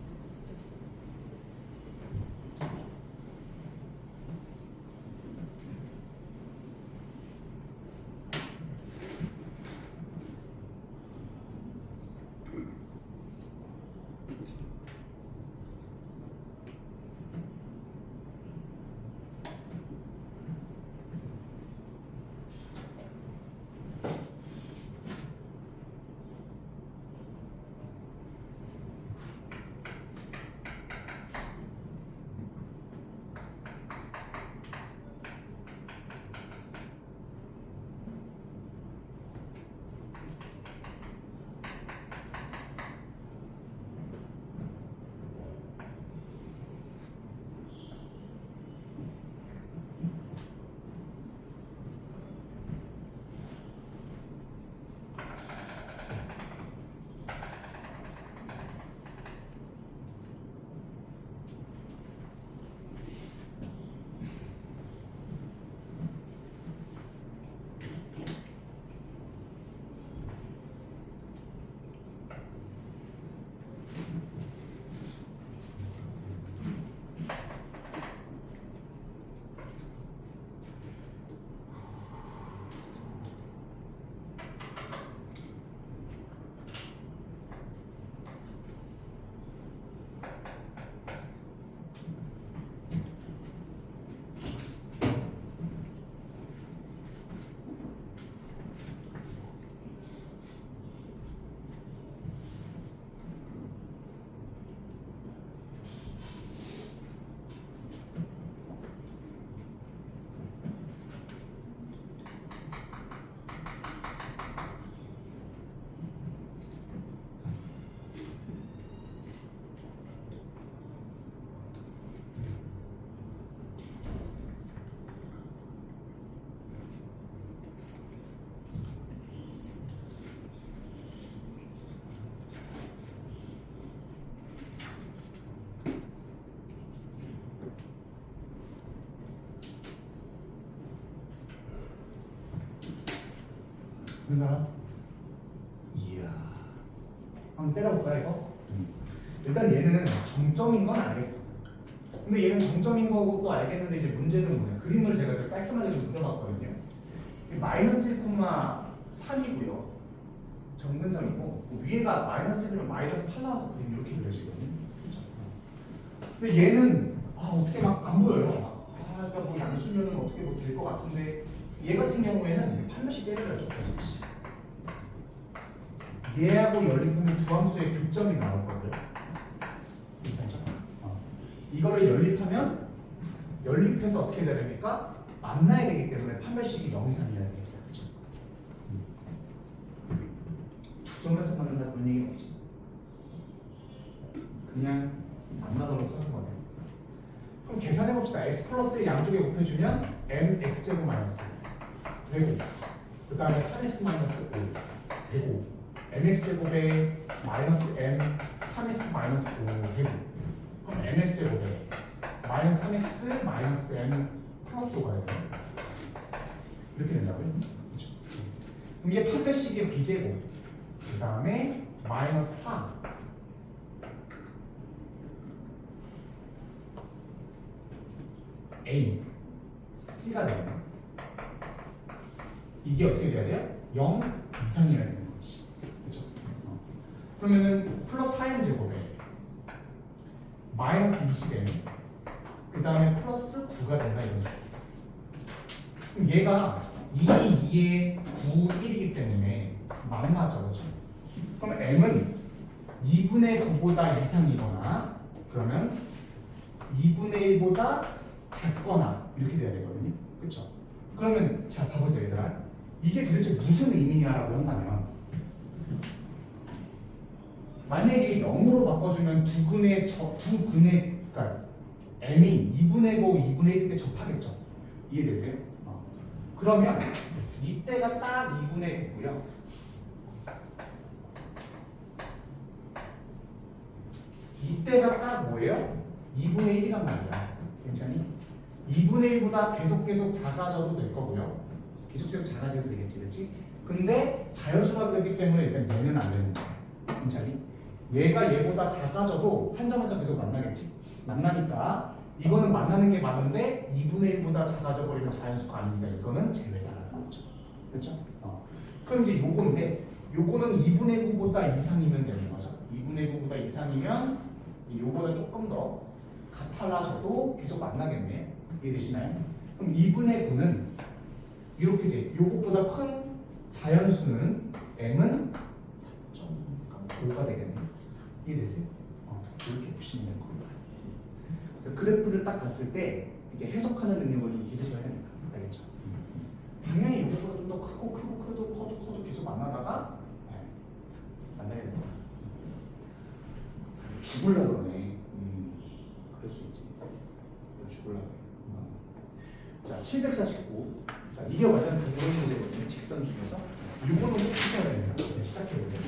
그 사람? 이야. 한번 때려볼까요 이거? 일단 얘는 정점인 건 알겠어. 근데 얘는 정점인 거고 또 알겠는데 이제 문제는 뭐냐? 그림을 제가 좀 깔끔하게 좀 그려봤거든요. 마이너스 1,3이고요. 정근선이고 위에가 마이너스 1이면 마이너스 8 나와서 그림 이렇게 그려지거든요. 그렇죠? 근데 얘는 어떻게 막 안 보여요. 그러니까 뭐 양수면은 어떻게 뭐 될 것 같은데 얘 같은 경우에는 판별식 때려야죠. 계속시. 얘하고 연립하면 두 함수의 교점이 나올 거고요. 괜찮죠? 이거를 연립해서 어떻게 해야 됩니까? 만나야 되기 때문에 판별식이 0 이상이어야 됩니다. 그렇죠? 두 점에서 만난다 그런 얘기는 없지. 그냥 만나도록 하는 거네요. 그럼 계산해 봅시다. x 플러스의 양쪽에 곱해주면 mx 제곱 마이너스 되고 그 다음에 3x 마이너스 5 되고 mx 제곱에 마이너스 m 3x 마이너스 5 되고 그럼 mx 제곱에 마이너스 3x 마이너스 m 플러스 5가 돼요. 이렇게 된다고요? 그렇죠? 그럼 이게 판별식의 b제곱 그 다음에 마이너스 4 A, C가 되면 이게 어떻게 돼야 돼요? 0 이상이어야 되는 거지. 그렇죠? 그러면은 플러스 4m 제곱에 마이너스 20m 그 다음에 플러스 9가 된다 이런 식으로. 그럼 얘가 2, 2에 9, 1이기 때문에 막나죠. 그렇죠? 그럼 m은 2분의 9보다 이상이거나 그러면 2분의 1보다 작거나 이렇게 돼야 되거든요. 그렇죠? 그러면 자 봐보세요 얘들아. 이게 도대체 무슨 의미냐라고 한다면 만약에 0으로 바꿔주면 두 근의 그러니까 m이 2분의 5, 2분의 1일 때 접하겠죠. 이해되세요? 그러면 이때가 딱 2분의 9고요. 이때가 딱 뭐예요? 2분의 1이란 말이야. 괜찮니? 2분의 1보다 계속 작아져도 될 거고요. 계속 작아져도 되겠지, 그렇지? 근데 자연수가 되기 때문에 일단 얘는 안 되는 거야. 괜찮니? 얘가 얘보다 작아져도 한 점에서 계속 만나겠지? 만나니까 이거는 만나는 게 맞는데 2분의 1보다 작아져 버리면 자연수가 아닙니다. 이거는 제외다라는 거죠. 그렇죠? 그럼 이제 요건데 요거는 2분의 9보다 이상이면 되는 거죠. 2분의 9보다 이상이면 요거는 조금 더 가팔라져도 계속 만나겠네. 이해되시나요? 그럼 2분의 9는 이렇게 돼. 요것보다 큰 자연수는 m은 4.5가 되겠네. 이해되세요? 이렇게 보시면 될 겁니다. 그래서 그래프를 딱 봤을 때 이게 해석하는 능력을 좀 기르셔야 됩니다. 알겠죠? 당연히 요것보다 좀 더 커도 계속 만나다가 만나게 됩니다. 죽을라 그러네. 그럴 수 있지. 죽을라 그래. 자, 749. 자, 이게 완전 단거리 문제거든요. 직선 중에서. 이거는 꼭 시켜야 됩니다. 네, 시작해보세요.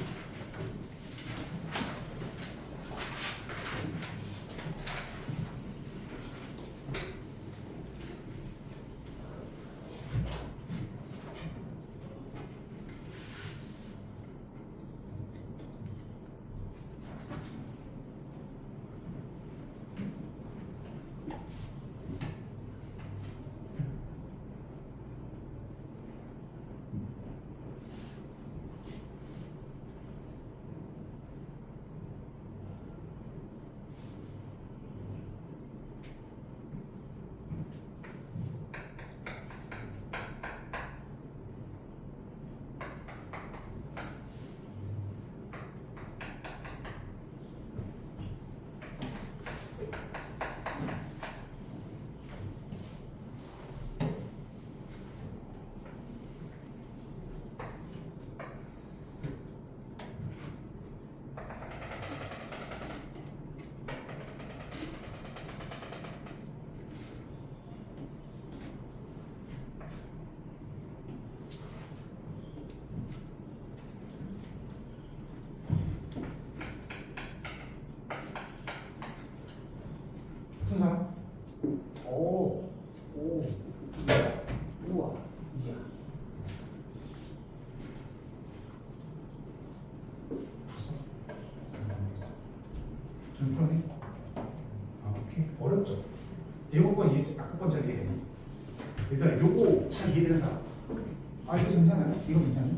풍선. 오, 우와, 이야. 이해되니? 얘들아 요거 잘 이해되는 사람? 아 이거 괜찮아요? 이거 괜찮아요?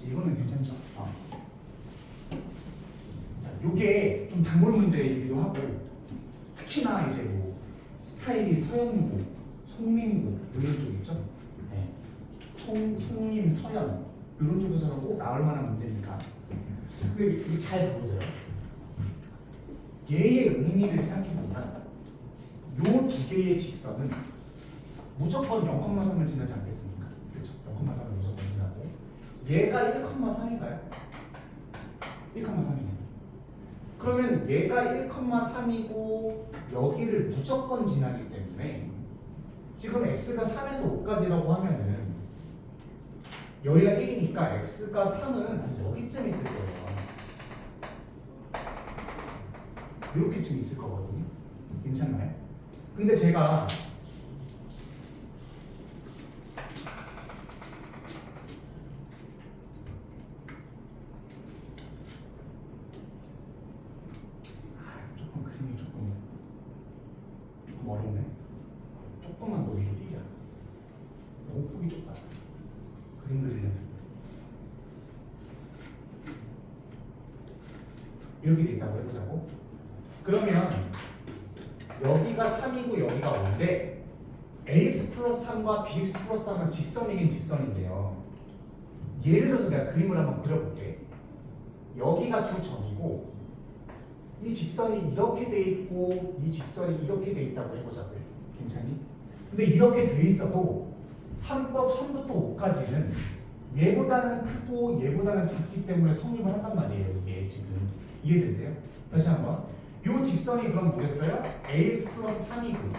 이거는 괜찮죠? 자 요게 좀 단골 문제이기도 하고 특히나 이제 뭐 스타일이 서영이고 송민고 이런 쪽 있죠? 네. 송민 서영 이런 쪽에서는 꼭 나올 만한 문제니까. 근데 이게 잘 보세요. 얘의 의미를 생각해보면 요 두 개의 직선은 무조건 0,3을 지나지 않겠습니까? 그렇죠? 0,3을 무조건 지나고 얘가 1,3인가요? 1,3이네. 그러면 얘가 1,3이고 여기를 무조건 지나기 때문에 지금 x가 3에서 5까지라고 하면은 여기가 1이니까 x가 3은 여기쯤 있을 거예요. 이렇게쯤 있을 거거든요. 괜찮나요? 근데 제가 조금 그림이 조금 어렵네. 조금만 더 위로 뛰자. 너무 폭이 좁다. 그림 그리려면 이렇게 돼 있다고 해보자고. 그러면 여기가 3이고 여기가 5인데 ax 플러스 3과 bx 플러스 3은 직선이긴 직선인데요. 예를 들어서 내가 그림을 한번 그려볼게. 여기가 두 점이고 이 직선이 이렇게 돼 있고 이 직선이 이렇게 돼 있다고 해보자고요. 괜찮니? 근데 이렇게 돼 있어도 3부터 5까지는 얘보다는 크고 얘보다는 작기 때문에 성립을 한단 말이에요. 이게 지금 이해되세요? 다시 한번. 요 직선이 그럼 뭐겠어요? ax 플러스 3이고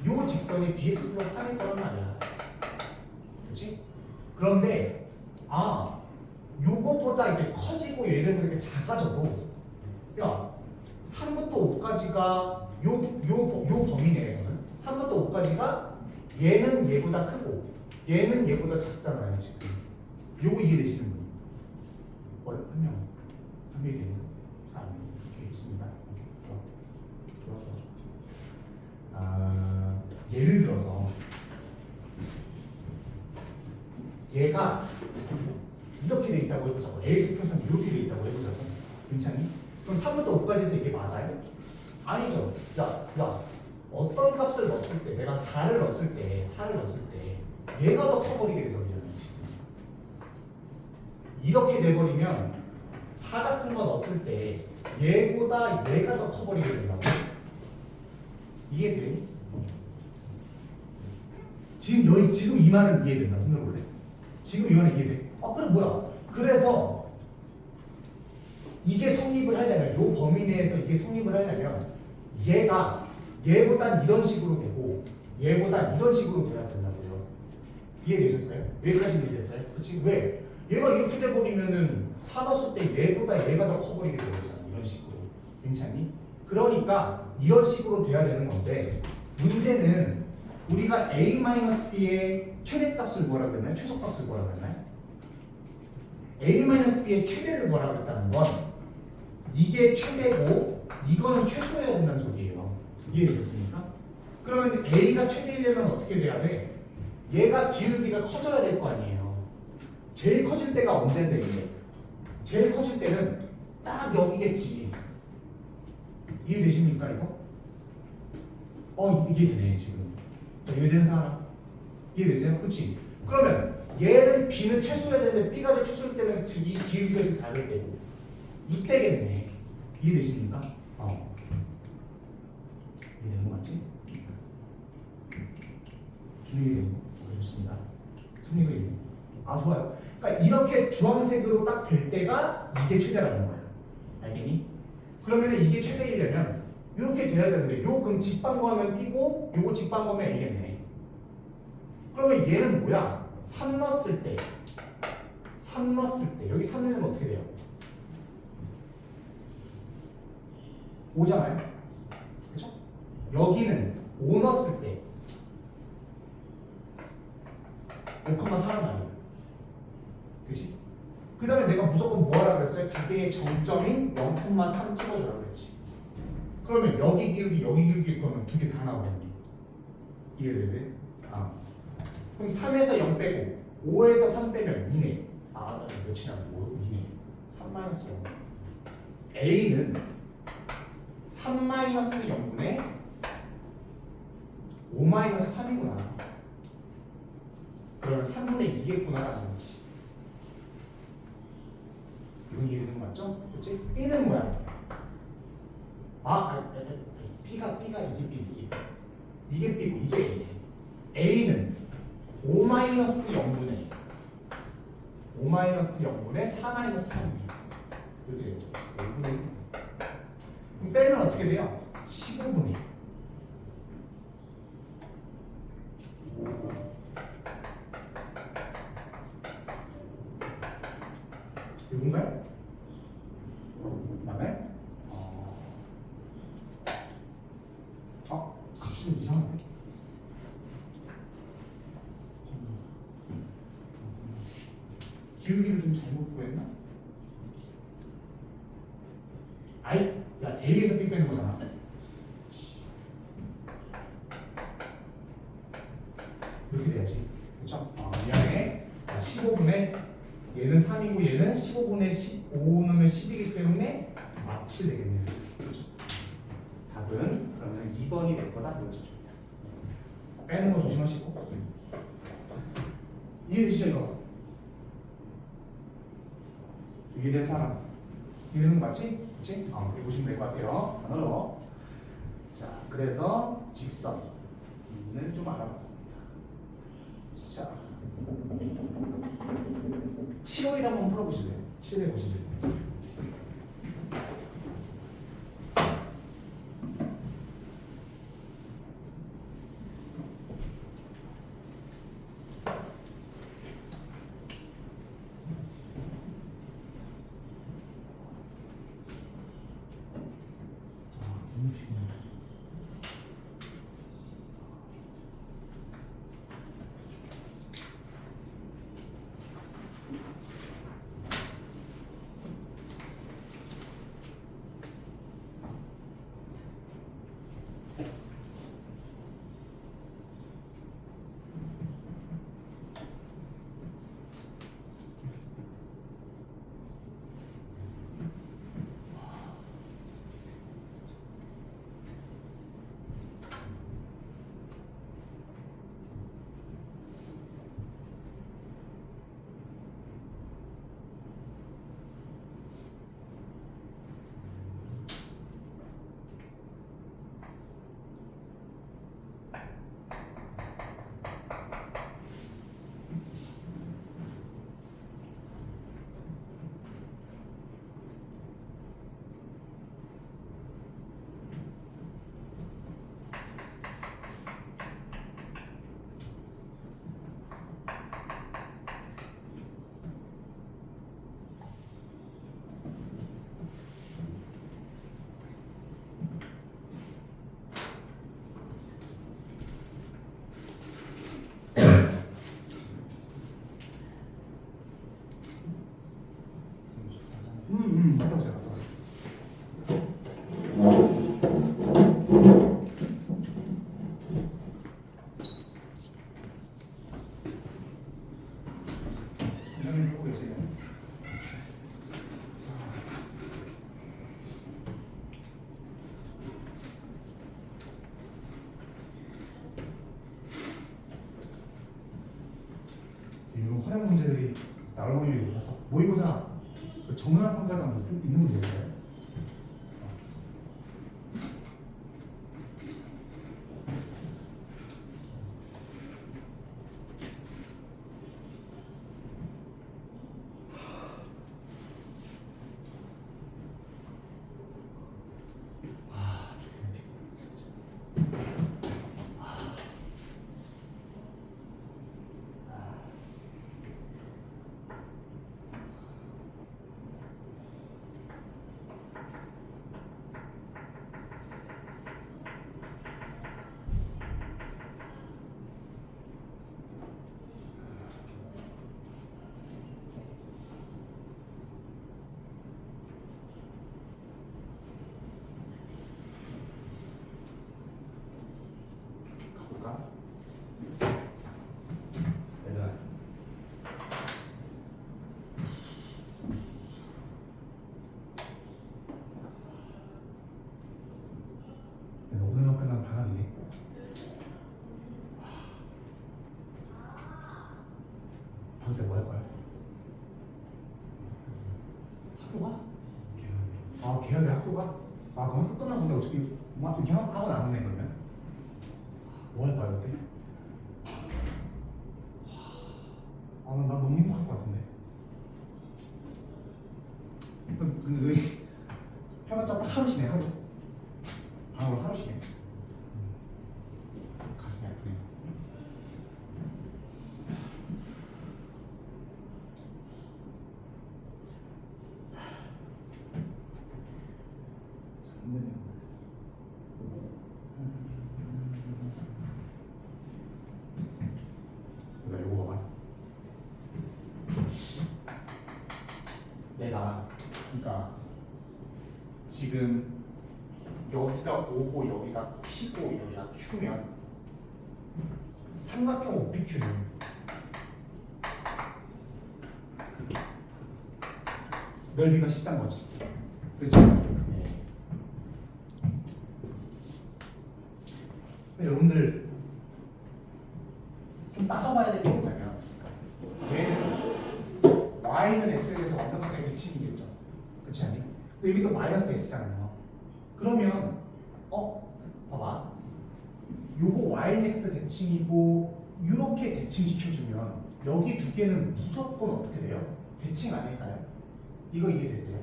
요 직선이 bx 플러스 3일 거란 말이야. 그렇지? 그런데 요거보다 이게 커지고 얘네보다 이렇게 작아져도 야 3부터 5까지가 요 범위 내에서는 3부터 5까지가 얘는 얘보다 크고 얘는 얘보다 작잖아요. 지금 요거 이해되시는 분? 한 명 되네요. 자, 오케이, 좋습니다. 좋아. 예를 들어서 얘가 이렇게 돼 있다고 해보자고. ax 플러스 이렇게 돼 있다고 해보자고. 괜찮니? 그럼 3부터 5까지에서 이게 맞아요? 아니죠. 야 어떤 값을 넣었을 때 내가 4를 넣었을 때 얘가 더 커버리게 되죠. 지금 이렇게 돼버리면 4 같은 거 넣었을 때 얘보다 얘가 더 커버리게 된다고. 이해돼? 지금 이 말은 이해된다. 손들어볼래? 지금 이 말은 이해돼? 그럼 뭐야? 그래서 이게 성립을 하려면 요 범위 내에서 이게 성립을 하려면 얘보단 이런 식으로 되고 얘보단 이런 식으로 돼야 된다고요. 이해되셨어요? 여기까지 이해됐어요? 그치? 왜? 얘가 이렇게 돼버리면은 4 넣었을 때 얘보다 얘가 더 커버리게 되잖아. 이런 식으로. 괜찮니? 그러니까 이런 식으로 돼야 되는 건데 문제는 우리가 a-b의 최대값을 뭐라 그랬나요? 최소값을 뭐라 그랬나요? a-b의 최대를 뭐라 그랬다는 건 이게 최대고 이거는 최소여야 된다는 소리예요. 이해되셨습니까? 그러면 a가 최대이려면 어떻게 돼야 돼? 얘가 기울기가 커져야 될 거 아니에요. 제일 커질 때가 언제인데 이게? 제일 커질 때는 딱 여기겠지. 이해되십니까 이거? 이게 되네 지금. 자, 이해되는 사람? 이해되세요? 그치? 그러면 얘는 b는 최소여야 되는데 b가 제일 최소일 때는 지금 이 기울기가 지금 작을 때고 이때겠네. 이해되십니까? 이해되는 거 맞지? 이해되는 거? 좋습니다. 정리가 이해되는 거. 좋아요. 그러니까 이렇게 주황색으로 딱 될 때가 이게 최대라는 거야. 알겠니? 그러면 이게 최대이려면 이렇게 돼야 되는데 그럼 직방구하면 B고 요거 직방구하면 A겠네. 그러면 얘는 뭐야? 3 넣었을 때 여기 3 넣으면 어떻게 돼요? 5잖아요. 그렇죠? 여기는 5 넣었을 때 5,4는 아니에요. 그치? 그 다음에 내가 무조건 뭐 하라 그랬어요? 두 개의 정점인 0,3 찍어주라 그랬지. 그러면 여기 기울기 그러면 두 개 다 나오겠네. 이해되세요? 그럼 3에서 0 빼고 5에서 3 빼면 2네. 몇이냐? 2네. 3 마이너스 0. A는 3 마이너스 0분의 5 마이너스 3이구나. 그러면 3분의 2겠구나라는 거지. 이건 이해되는 거 맞죠? 그치? B는 뭐야? B가 이게 B고 이게 A는 5 마이너스 0분의 4 마이너스 3이에요. 이렇게 되죠. 5분의 1. 그럼 빼면 어떻게 돼요? 15분의 1. 이건가요? 맞나요? 값이 좀 이상한데? 기울기를 좀 잘못 구했나? 야, A에서 B 빼는 거잖아. 이렇게 돼야지. 그쵸? 미안해. 15분의 얘는 3이고 얘는 15분의 15는 10이기 때문에 7 되겠네요. 그렇죠? 답은 그러면 2번이 될 거다. 보여줍니다. 빼는 거 조심하시고. 이해되시죠 이거? 이해된 사람? 이해되는 거 맞지? 그치? 이렇게 보시면 될 것 같아요. 단어로. 자, 그래서 직선은 좀 알아봤습니다. 자, 7호일 한번 풀어보실래요? 7회 보실래요? 갔다 오세요. 갔다 오세요. 선생님 보고 계세요. 이런 활용 문제들이 나올 확률이 높아서 모의고사 그 정연한 평가도 있는 문제예요. 근데 뭐 할 거야? 학교가? 아 계약이 학교가? 아 그럼 학교 끝나고 근데 어차피 막 이렇게 하고 나왔네 그러면? 뭐 할 거야 그때? 난 너무 행복할 것 같은데. 근데 왜 해봤자 딱 하루 쉬네 하루. 오늘 하루 쉬네. 가슴이 아프네. 나 이거 봐봐. 내가 그러니까 지금 여기가 O고 여기가 P고 여기가 Q면 삼각형 OPQ는 넓이가 13거지. 그렇지? 네. 여러분들 좀 따져봐야 될 게 뭐냐면 얘는 y는 x에 대해서 완벽하게 대칭이겠죠. 그렇지 않니? 근데 여기 또 마이너스 x잖아요. 그러면 봐봐. 요거 y는 x 대칭이고 이렇게 대칭시켜주면 여기 두 개는 무조건 어떻게 돼요? 대칭 아닐까요? 이거 이해되세요?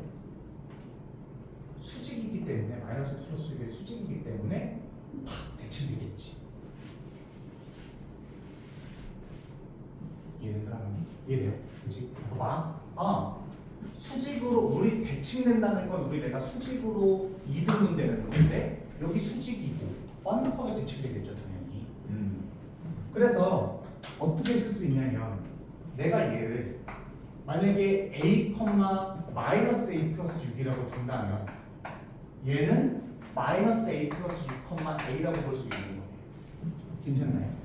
수직이기 때문에 마이너스 플러스 이게 수직이기 때문에 탁 대칭되겠지. 이해된 사람이? 이해돼요? 그치? 봐봐. 수직으로 우리 대칭된다는 건 우리 내가 수직으로 이등분 되는 건데 여기 수직이고 완벽하게 대칭되겠죠 당연히. 그래서 어떻게 쓸 수 있냐면 내가 얘를 만약에 a, 마이너스 a 플러스 6이라고 둔다면 얘는 마이너스 a 플러스 6, a라고 볼 수 있는 거예요. 괜찮나요?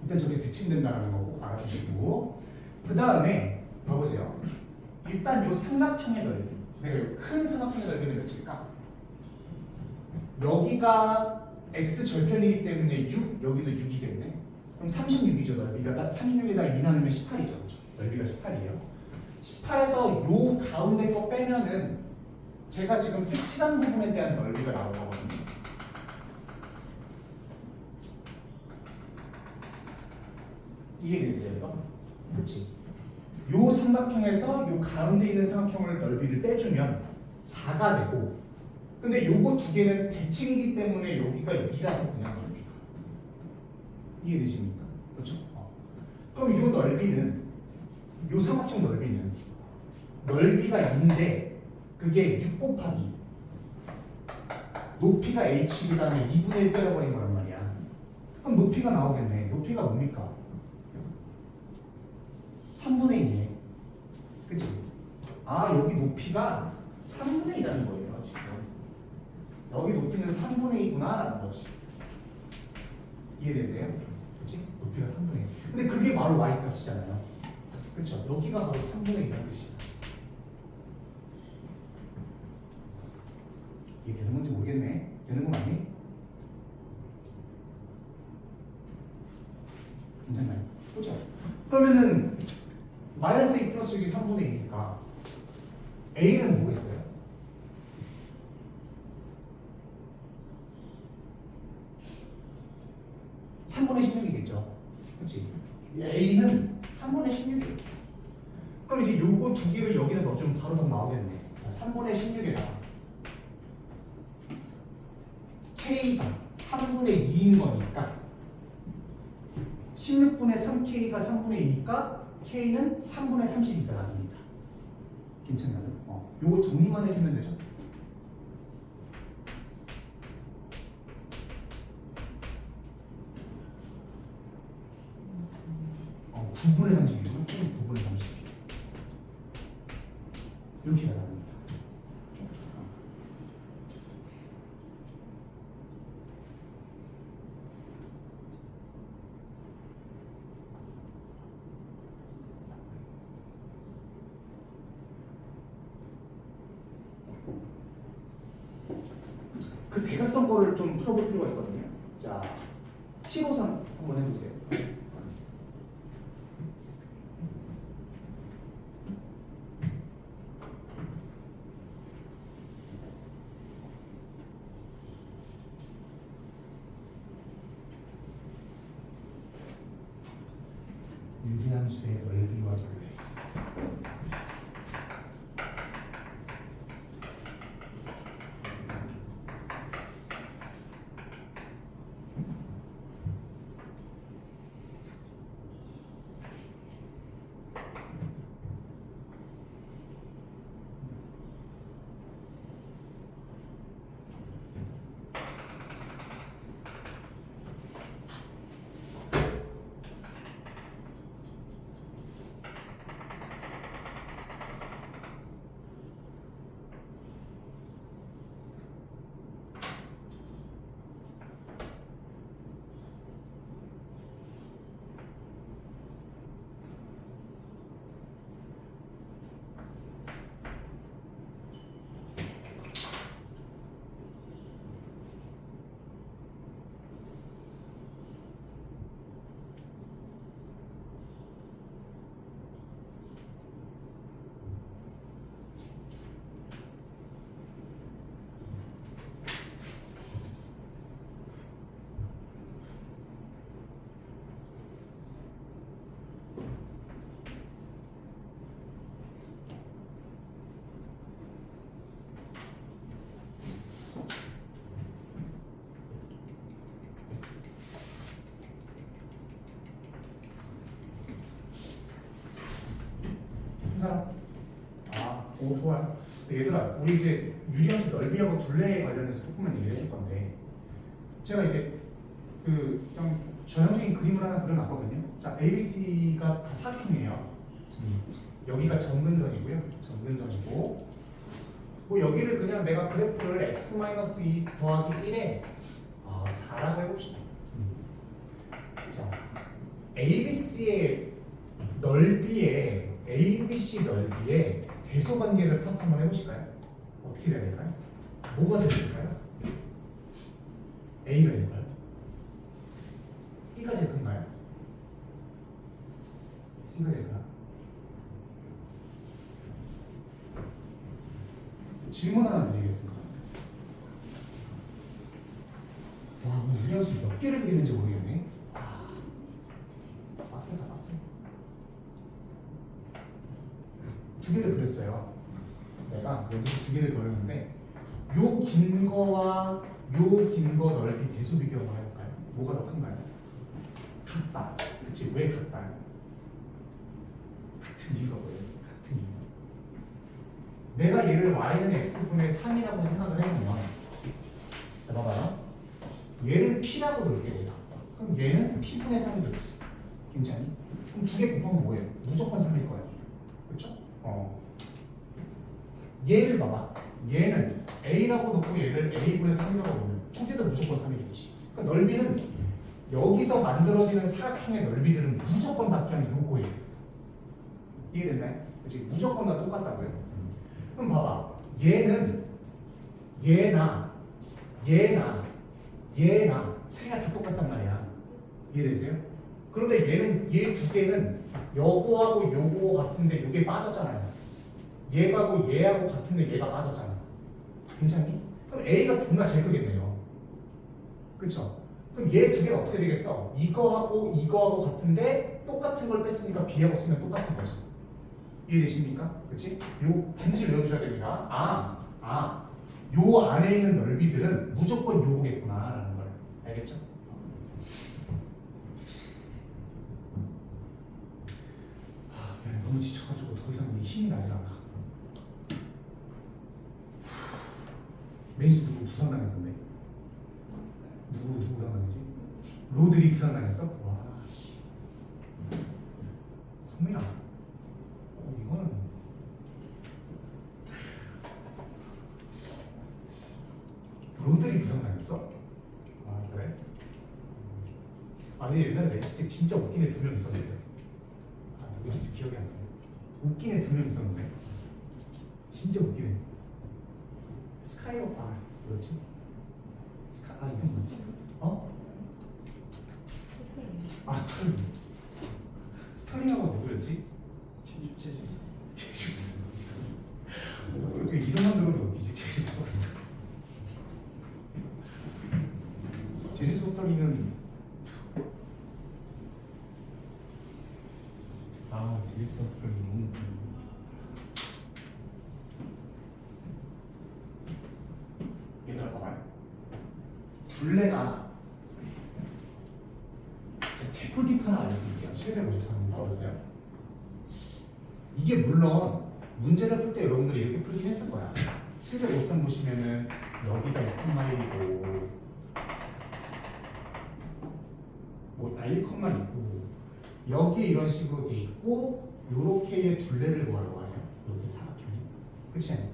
일단 저게 대칭된다는 거고 알아두시고 그 다음에 봐보세요. 일단 이 삼각형의 넓이 내가 이 큰 삼각형의 넓이는 몇일까? 여기가 x 절편이기 때문에 6, 여기도 6이겠네. 그럼 36이죠 넓이가. 36에다 2 나누면 18이죠. 그렇죠? 넓이가 18이에요. 18에서 요 가운데 거 빼면은 제가 지금 색칠한 부분에 대한 넓이가 나올 거거든요. 이해되세요 이거? 그렇지? 요 삼각형에서 요 가운데 있는 삼각형을 넓이를 빼주면 4가 되고 근데 요거 두 개는 대칭이기 때문에 여기가 2라고 그냥 넓이가 이해되십니까? 그렇죠? 그럼 요 넓이는 요 삼각형 넓이는 넓이가 2인데 그게 6 곱하기 높이가 h그 다음에 2분의 1 때려버린 거란 말이야. 그럼 높이가 나오겠네. 높이가 뭡니까? 3분의 2네. 그치? 여기 높이가 3분의 2라는 거예요 지금. 여기 높이는 3분의 2구나 라는 거지. 이해되세요? 그치? 높이가 3분의 2. 근데 그게 바로 y 값이잖아요. 그쵸? 여기가 바로 3분의 2라는 뜻이야. 이게 되는 건지 모르겠네. 되는 건 아니? 괜찮나요? 그렇죠? 그러면은 마이너스 2 플러스 6이 3분의 2니까 a는 뭐겠어요? (3분의 16이겠죠) 그렇지? a는 3분의 16이에요. 그럼 이제 요거 두 개를 여기다 넣어주면 바로 더 나오겠네. 자, 3분의 16에다가 k가 3분의 2인 거니까 16분의 3k가 3분의 2니까 k는 3분의 30이니까 나옵니다. 괜찮나요? 요거 정리만 해주면 되죠. 9분의 30이고 k는 9분의 30 이렇게 나옵니다. 그 대각선 거를 좀 풀어볼 필요가 있거든요. 자, 753 한번 해보세요. 함수의 넓이와 둘레. 한 사람? 오 좋아요. 얘들아, 우리 이제 유리함수 넓이하고 둘레에 관련해서 조금만 얘기를 해줄 건데, 제가 이제 그 그냥 전형적인 그림을 하나 그려놨거든요. 자, ABC가 다 사각형이에요. 여기가 점근선이고요. 점근선이고, 뭐 여기를 그냥 내가 그래프를 x-2 더하기 1에 4라고 해봅시다. 자, ABC의 넓이에 ABC 넓이에 대소관계를 파악 한번 해보실까요? 어떻게 돼야 될까요? 뭐가 돼야 될까요? A가 될까요? B가 제일 큰가요? C가 될까요? 질문 하나 드리겠습니다. 와, 이 녀석 몇 개를 그리는지 모르겠네. 빡세다, 빡세. 두 개를 그렸어요. 내가 여기서 두 개를 그렸는데, 요 긴 거와 요 긴 거 넓이 대소 비교 한번 해볼까요? 뭐가 더 큰가요? 같다. 그치? 왜 같다? 같은 이유가 뭐예요? 같은 이유. 내가 얘를 y는 x분의 3이라고 생각을 해보면, 자 봐봐요. 얘를 p라고 놓을게 내가. 그럼 얘는 p분의 3이 되겠지. 괜찮니? 그럼 두 개 곱하면 뭐예요? 무조건 3일 거야. 그렇죠? 얘를 봐봐. 얘는 a라고 놓고 얘를 a분의 3이라고 놓으면 두 개 다 무조건 3이겠지. 그러니까 넓이는 여기서 만들어지는 사각형의 넓이들은 무조건 다 그냥 요거예요. 이해됐나요? 그치? 무조건 다 똑같다고요. 그럼 봐봐. 얘는 얘나 세 개가 다 똑같단 말이야. 이해되세요? 그런데 얘는 얘 두 개는 요거하고 요거 같은데 요게 빠졌잖아요. 얘하고 얘하고 같은데 얘가 빠졌잖아. 괜찮니? 그럼 A가 존나 제일 크겠네요. 그쵸? 그럼 얘 두 개가 어떻게 되겠어? 이거하고 같은데 똑같은 걸 뺐으니까 B하고 C는 똑같은 거죠. 이해되십니까? 그치? 요 반드시 외워주셔야 됩니다. 요 안에 있는 넓이들은 무조건 요거겠구나 라는 걸 알겠죠? 너무 지쳐가지고 더 이상 힘이 나질 않아. 맨시티 누구 부상당했던데? 누구 부상당했지? 로드리 부상당했어? 와 씨. 성민아, 이거는 로드리 부상당했어? 아 그래? 근데 옛날에 맨시티 진짜 웃긴 애 두 명 있었는데. 누구지 기억이 안 나네. 웃긴 애 두 명 있었는데. 진짜 웃긴 애. 스카이로 뭐였지? 이름 뭐지? 스타링하고 누구였지? 제주스. 왜 이름만 들어도 웃기지? 제주스. 제주스 스타링은 아 재밌었을 때 너무 얘들아 봐봐요. 둘레가 개꿀팁 하나 알려드릴게요. 753번 봐보세요. 이게 물론 문제를 풀 때 여러분들이 이렇게 풀긴 했을 거야. 753 보시면은 여기가 1콤마이고 뭐 1콤마 있고 여기에 이런 식으로 돼 있고 요렇게의 둘레를 구하라고 하네요. 이렇게 사각형이. 그치?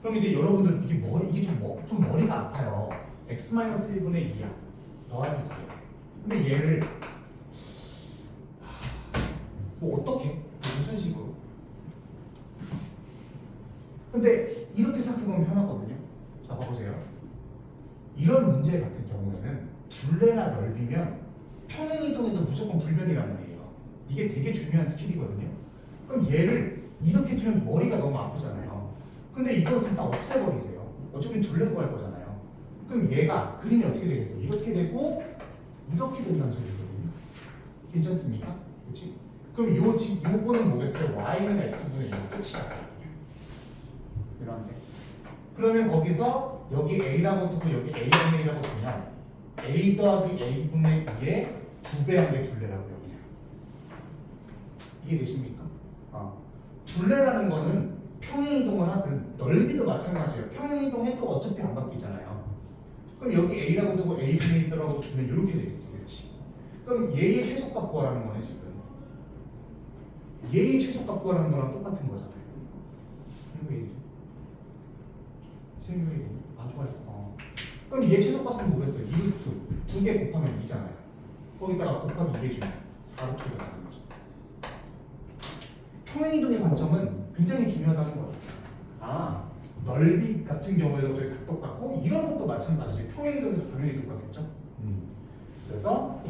그럼 이제 여러분들 이게 이게 좀 머리가 아파요. x-1분의 2야. 더하기 2야. 근데 얘를 뭐 어떻게? 무슨 식으로? 근데 이렇게 생각해보면 편하거든요. 자 봐보세요. 이런 문제 같은 경우에는 둘레나 넓이면 평행이동에도 무조건 불변이란 말이에요. 이게 되게 중요한 스킬이거든요. 그럼 얘를 이렇게 두면 머리가 너무 아프잖아요. 근데 이걸 그냥 다 없애버리세요. 어차피 둘레 구할 거잖아요. 그럼 얘가 그림이 어떻게 되겠어요? 이렇게 되고 이렇게 된다는 소리거든요. 괜찮습니까? 그렇지? 그럼 요거는 뭐겠어요? y는 x분의 2가 끝이야. 이런 색. 그러면 거기서 여기 a라고 두고 여기 a분의 1이라고 두면 a 더하기 a분의 2의 2배 한 게 둘레라고요. 이해되십니까? 둘레라는 거는 평행이동을 하든 넓이도 마찬가지예요. 평행이동해도 어차피 안 바뀌잖아요. 그럼 여기 a라고 두고 a분의 1이라고 두면 이렇게 되겠지, 그렇지? 그럼 얘의 최소값 구하라는 거네 지금. 얘의 최소값 구하라는 거랑 똑같은 거잖아요. 생각이 좋아요. 그럼 얘 최소값은 뭐겠어요? 2루트 2개 곱하면 2잖아요. 거기다가 곱하기 2 해주면 4루트가 나는 거죠. 평행이동의 관점은 굉장히 중요하다는 거예요. 넓이 같은 경우에도 저희 똑같고 이런 것도 마찬가지지. 평행이동에도 당연히 똑같겠죠. 그래서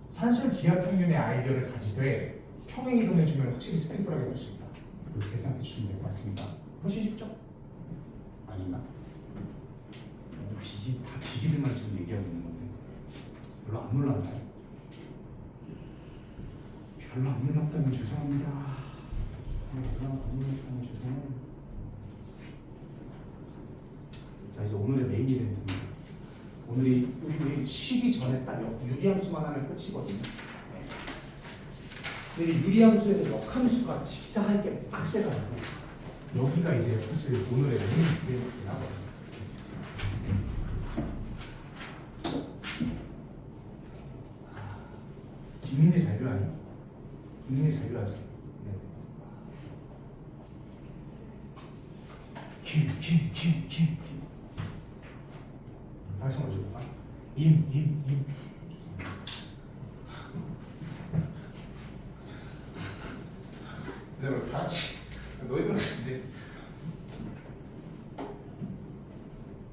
산술 기하 평균의 아이디어를 가지되 평행이동해 주면 확실히 스피플하게 볼 수 있다. 이렇게 생각해 주시면 될 것 같습니다. 훨씬 쉽죠? 아닌가? 다 비기들만 지금 얘기하고 있는 건데 별로 안 놀랐나요? 별로 안 놀랐다면 죄송합니다. 별로 안 놀랐다면 죄송해요. 자 이제 오늘의 메인 이벤트입니다. 오늘이 우리 쉬기 전에 딱 유리함수만 하면 끝이거든요. 근데 유리함수에서 역함수가 진짜 할 게 빡세가지고 여기가 이제 사실 오늘의 메인 이벤트긴 하거든요. 김민재 잘 그라니? 김민재 잘 그라지? 네. 김 다시 한번 해볼까? 임 죄송합니다. 그다음에 다 같이 너희들 같은데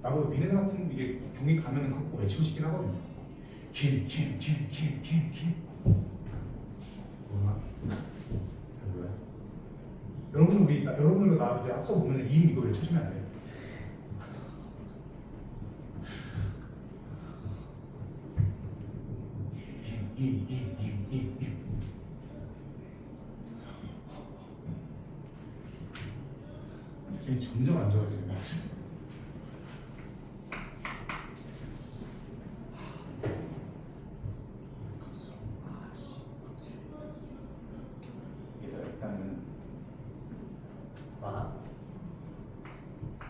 나도 미네 같은 이게 경기 가면은 그거 외치고 싶긴 하거든요. 김 뭐야? 잘 몰라요. 여러분들도 나 이제 앞서 보면 임 이거 외쳐주면 안 돼요. 임. 지금 점점 안 좋아지네. 일단은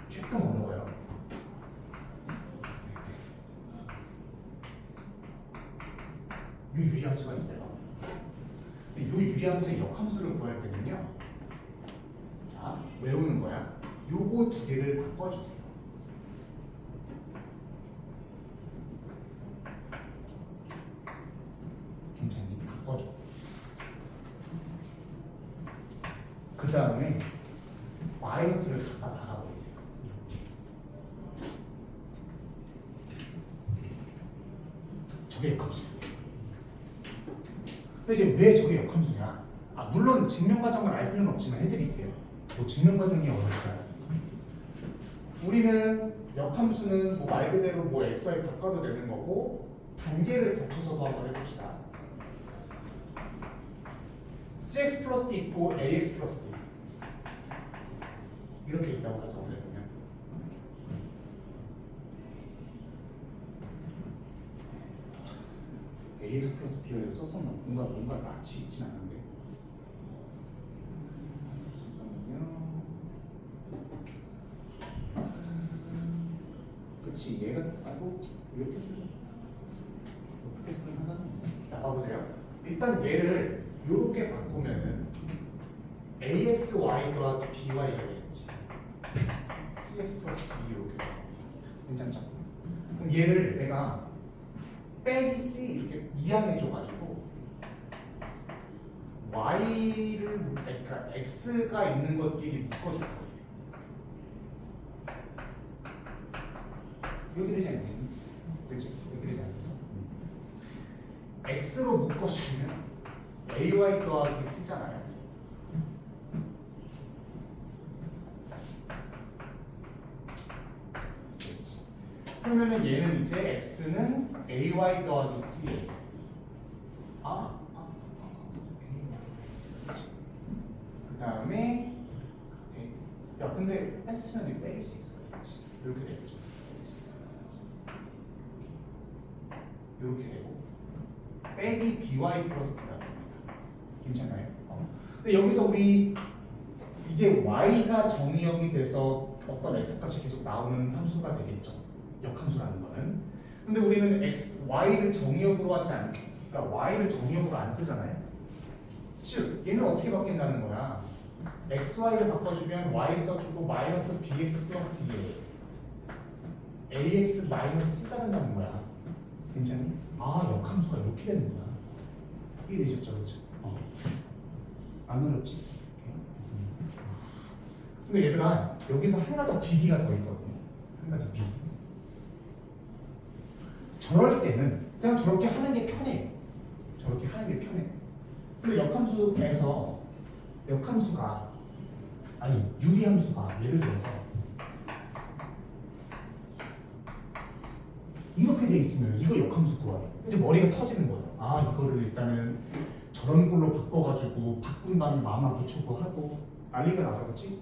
조금 어려워요. 이 유리함수가 있어요. 이 유리함수의 역함수를 구할 때는요. 자, 외우는 거야. 요거 두 개를 바꿔주세요. 괜찮니? 바꿔줘. 그 다음에 마이너스를 갖다 박아버리세요. 저게 역함수예요. 근데 이제 왜 저게 역함수냐? 물론 증명 과정을 알 필요는 없지만 해드릴게요. 뭐 증명 과정이 어렵지 않아요. 우리는 역함수는 뭐 말 그대로 뭐 xy 바꿔도 되는 거고 단계를 거쳐서도 한번 해봅시다. cx 플러스 b 있고 ax 플러스 b 이렇게 있다고 가정을 해보면 ax 플러스 b를 썼었나? 뭔가 낯이 있진 않은데 잠깐만요. 그치 얘가 아이고 이렇게 쓰면 어떻게 쓰는 상관은 없네. 자 봐보세요. 일단 얘를 이렇게 바꾸면은 AXY 더하기 BY가 되겠지. CX 플러스 D 이렇게 괜찮죠? 그럼 얘를 내가 빼기 C 이렇게 이항해줘가지고 Y를 그러니까 X가 있는 것끼리 묶어줄 거예요. 이렇게 되지 않겠니? 그렇죠? 이렇게 되지 않겠어? X로 묶어주면 AY 더하기 C잖아요. 그러면은 얘는 이제 x는 ay 더하기 c예요. 그 다음에 야 근데 뺐으면 이 빼기 c 있어야지. 이렇게 되겠죠. 빼기 c 있어야지. 이렇게 되고 빼기 by 플러스 b가 됩니다. 괜찮아요? 근데 여기서 우리 이제 y가 정의역이 돼서 어떤 x 값이 계속 나오는 함수가 되겠죠. 역함수라는 거는. 근데 우리는 y를 정의역으로 하지 않게, 그러니까 y를 정의역으로 안 쓰잖아요. 즉 얘는 어떻게 바뀐다는 거야? xy를 바꿔주면 y 써주고 마이너스 bx 플러스 d에 ax 마이너스 c가 된다는 거야. 괜찮니? 아 역함수가 이렇게 되는 거야. 이해 되셨죠? 그렇죠? 안 어렵지? 됐습니다. 근데 얘들아 여기서 한 가지 비기가 더 있거든요. 한 가지 비기. 저럴 때는 그냥 저렇게 하는 게 편해요. 저렇게 하는 게 편해. 근데 역함수에서 역함수가 아니 유리함수가 예를 들어서 이렇게 돼 있으면 이거 역함수 구하래. 이제 머리가 터지는 거예요. 아 이거를 일단은 저런 걸로 바꿔가지고 바꾼 다음에 마음만 붙이고 하고 난리가 나죠, 그렇지?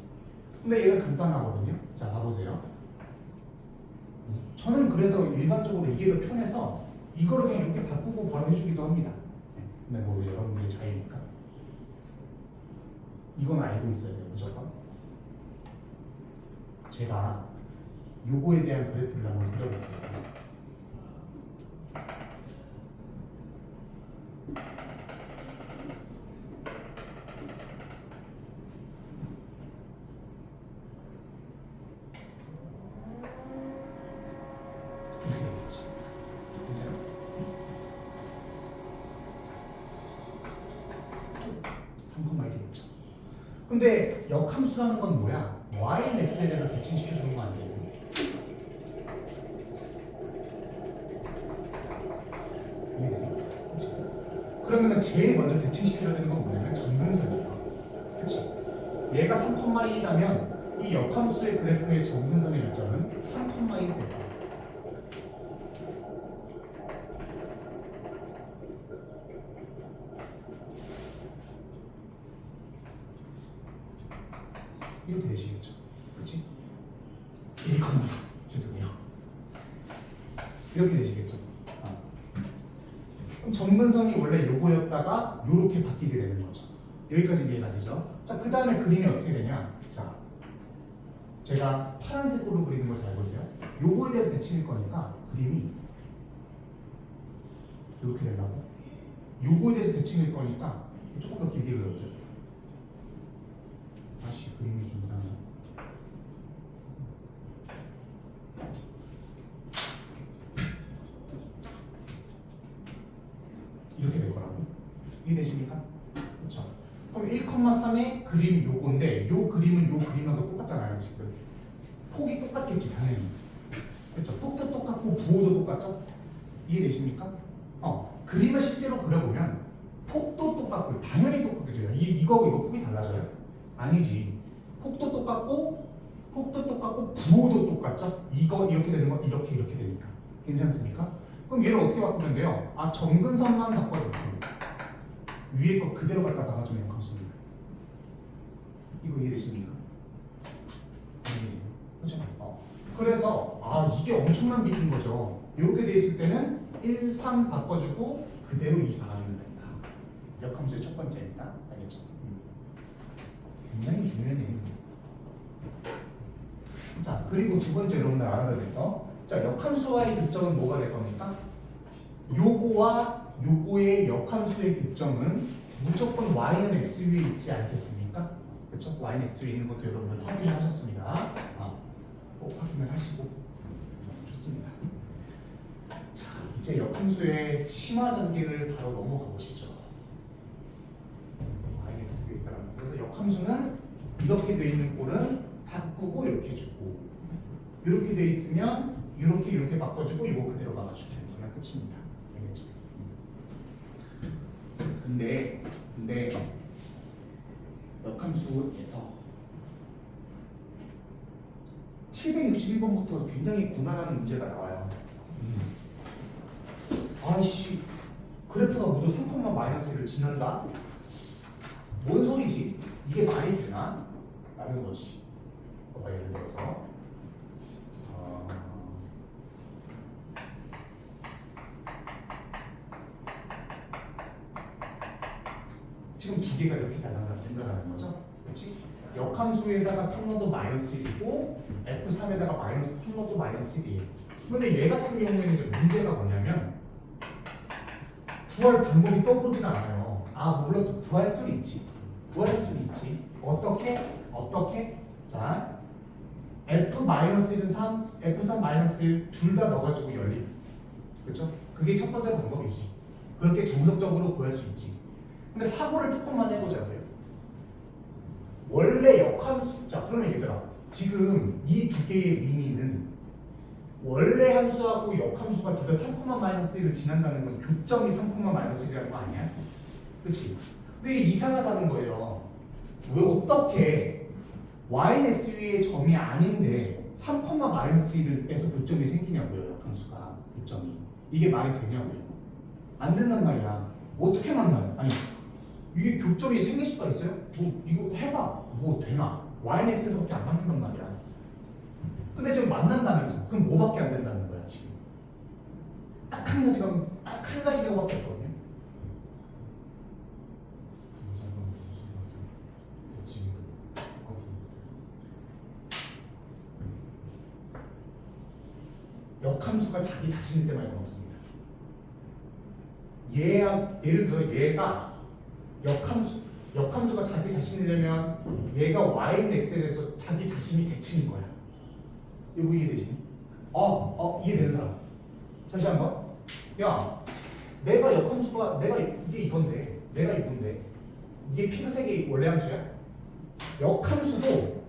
근데 얘가 간단하거든요. 자 봐보세요. 저는 그래서 일반적으로 이게 더 편해서 이거를 그냥 이렇게 바꾸고 바로 해주기도 합니다. 근데 뭐 여러분들의 차이니까. 이건 알고 있어야 돼요, 무조건. 제가 요거에 대한 그래프를 한번 그려볼게요. 근데 역함수라는 건 뭐야? y는 x에 대해서 대칭시켜주는 거 아니에요? 그치? 그러면 제일 먼저 대칭시켜줘야 되는 건 뭐냐면 점근선이에요. 그치? 얘가 3,1이라면 이 역함수의 그래프의 점근선의 일점은 3,1이 돼요. 이렇게 되시겠죠. 그렇지? 1,4 죄송해요. 이렇게 되시겠죠. 그럼 점근선이 원래 요거였다가 요렇게 바뀌게 되는 거죠. 여기까지 이해 가시죠? 자, 그 다음에 그림이 어떻게 되냐? 자, 제가 파란색으로 그리는 거 잘 보세요. 요거에 대해서 대칭일 거니까 그림이 이렇게 되려고. 요거에 대해서 대칭일 거니까 조금 더 길게 그려보죠. 다시 그림이 좀 이상하네. 이렇게 될 거라고. 이해되십니까? 그렇죠. 그럼 1,3의 그림 요건데 요 그림은 요 그림하고 똑같잖아요. 지금 폭이 똑같겠지 당연히. 그렇죠. 폭도 똑같고 부호도 똑같죠. 이해되십니까? 그림을 실제로 그려보면 폭도 똑같고 당연히 똑같겠죠. 이거 폭이 달라져요? 아니지. 폭도 똑같고 부호도 똑같죠. 이거 이렇게 되는 거 이렇게 되니까 괜찮습니까? 그럼 얘를 어떻게 바꾸면 돼요? 점근선만 바꿔줄게요. 위에 거 그대로 갖다 박아주는 역함수입니다. 이거 이해되십니까? 그렇죠? 그래서 이게 엄청난 비인 거죠. 이렇게 돼 있을 때는 1, 3 바꿔주고 그대로 2 박아주면 된다. 역함수의 첫 번째입니다. 알겠죠? 굉장히 중요한 얘기입니다. 자, 그리고 두 번째 여러분들 알아야 될 거. 자, 역함수와의 교점은 뭐가 될 겁니까? 요거와 요거의 역함수의 교점은 무조건 y는 x 위에 있지 않겠습니까? 그렇죠? y는 x 위에 있는 것도 여러분들 확인하셨습니다. 꼭 확인을 하시고 좋습니다. 자, 이제 역함수의 심화 전개를 바로 넘어가 보시죠. y는 x 위에 있다는 거. 그래서 역함수는 이렇게 돼 있는 꼴은 바꾸고 이렇게 해주고, 이렇게 돼 있으면 이렇게 바꿔주고 이거 그대로 막아주면 그냥 끝입니다. 알겠죠? 근데 역함수에서 761번부터 굉장히 고난한 문제가 나와요. 아이씨, 그래프가 모두 3,-1을 지난다? 뭔 소리지? 이게 말이 되나? 라는 거지. 예를 들어서 지금 두 개가 이렇게 된다는 거죠. 그렇지? 역함수에다가 3 넣어도 마이너스 1이고 F3에다가 마이너스 3 넣어도 마이너스 1이에요. 근데 얘 같은 경우에는 이제 문제가 뭐냐면 구할 방법이 떠오르지가 않아요. 물론 구할 수는 있지. 어떻게? 자, F-1은 3, F3-1 둘 다 넣어가지고 열림. 그렇죠? 그게 첫 번째 방법이지. 그렇게 정석적으로 구할 수 있지. 근데 사고를 조금만 해보자고요. 원래 역함수, 자 그러면 얘들아, 지금 이 두 개의 의미는 원래 함수하고 역함수가 둘 다 3,-1을 지난다는 건 교점이 3,-1이라는 거 아니야? 그치? 근데 이게 이상하다는 거예요. 왜 어떻게 y는 x 위의 점이 아닌데 3,-1에서 교점이 생기냐고요. 역함수가 교점이. 이게 말이 되냐고요. 안 된단 말이야. 어떻게 만나요? 아니, 이게 교점이 생길 수가 있어요? 이거 해봐. 되나? y는 x에서밖에 안 만난단 말이야. 근데 지금 만난다면서. 그럼 뭐밖에 안 된다는 거야 지금. 딱 한 가지 경우밖에 없거든요. 역함수가 자기 자신일 때만 이건 없습니다. 예를 들어 얘가 역함수가 자기 자신이려면 얘가 y는 x에 대해서 자기 자신이 대칭인 거야. 이거 이해되시니? 이해되는 사람? 다시 한번. 야, 내가 역함수가 이게 이건데 이게 핑크색이 원래 함수야? 역함수도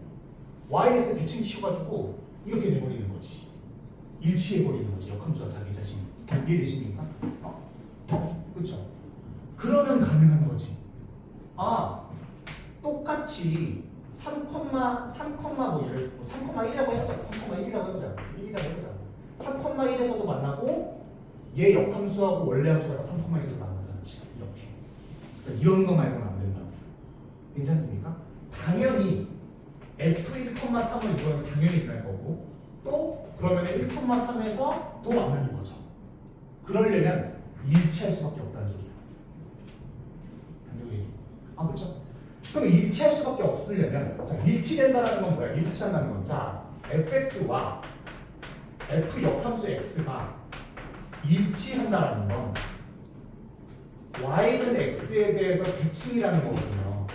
y는 x에 대칭 시켜가지고 이렇게 돼버리는 거지. 일치해버리는 거지. 역함수와 자기 자신. 이해되십니까? 그렇죠? 그러면 가능한 거지. 똑같이 3, 뭐 예를 들어 3,1이라고 해보자. 3,1에서도 만나고 얘 역함수하고 원래 함수가 다 3,1에서 만나잖아. 지금 이렇게. 그러니까 이런 거 말고는 안 된다. 괜찮습니까? 당연히 F1,3을 이거는 당연히 지날 거고, 또 그러면 1,3에서 또 만나는 거죠. 그러려면 일치할 수밖에 없다는 소리야. 그렇죠? 그럼 일치할 수밖에 없으려면, 자, 일치된다는 건 뭐야? 일치한다는 건, 자, fx와 f 역함수 x가 일치한다는 건 y는 x에 대해서 대칭이라는 거거든요.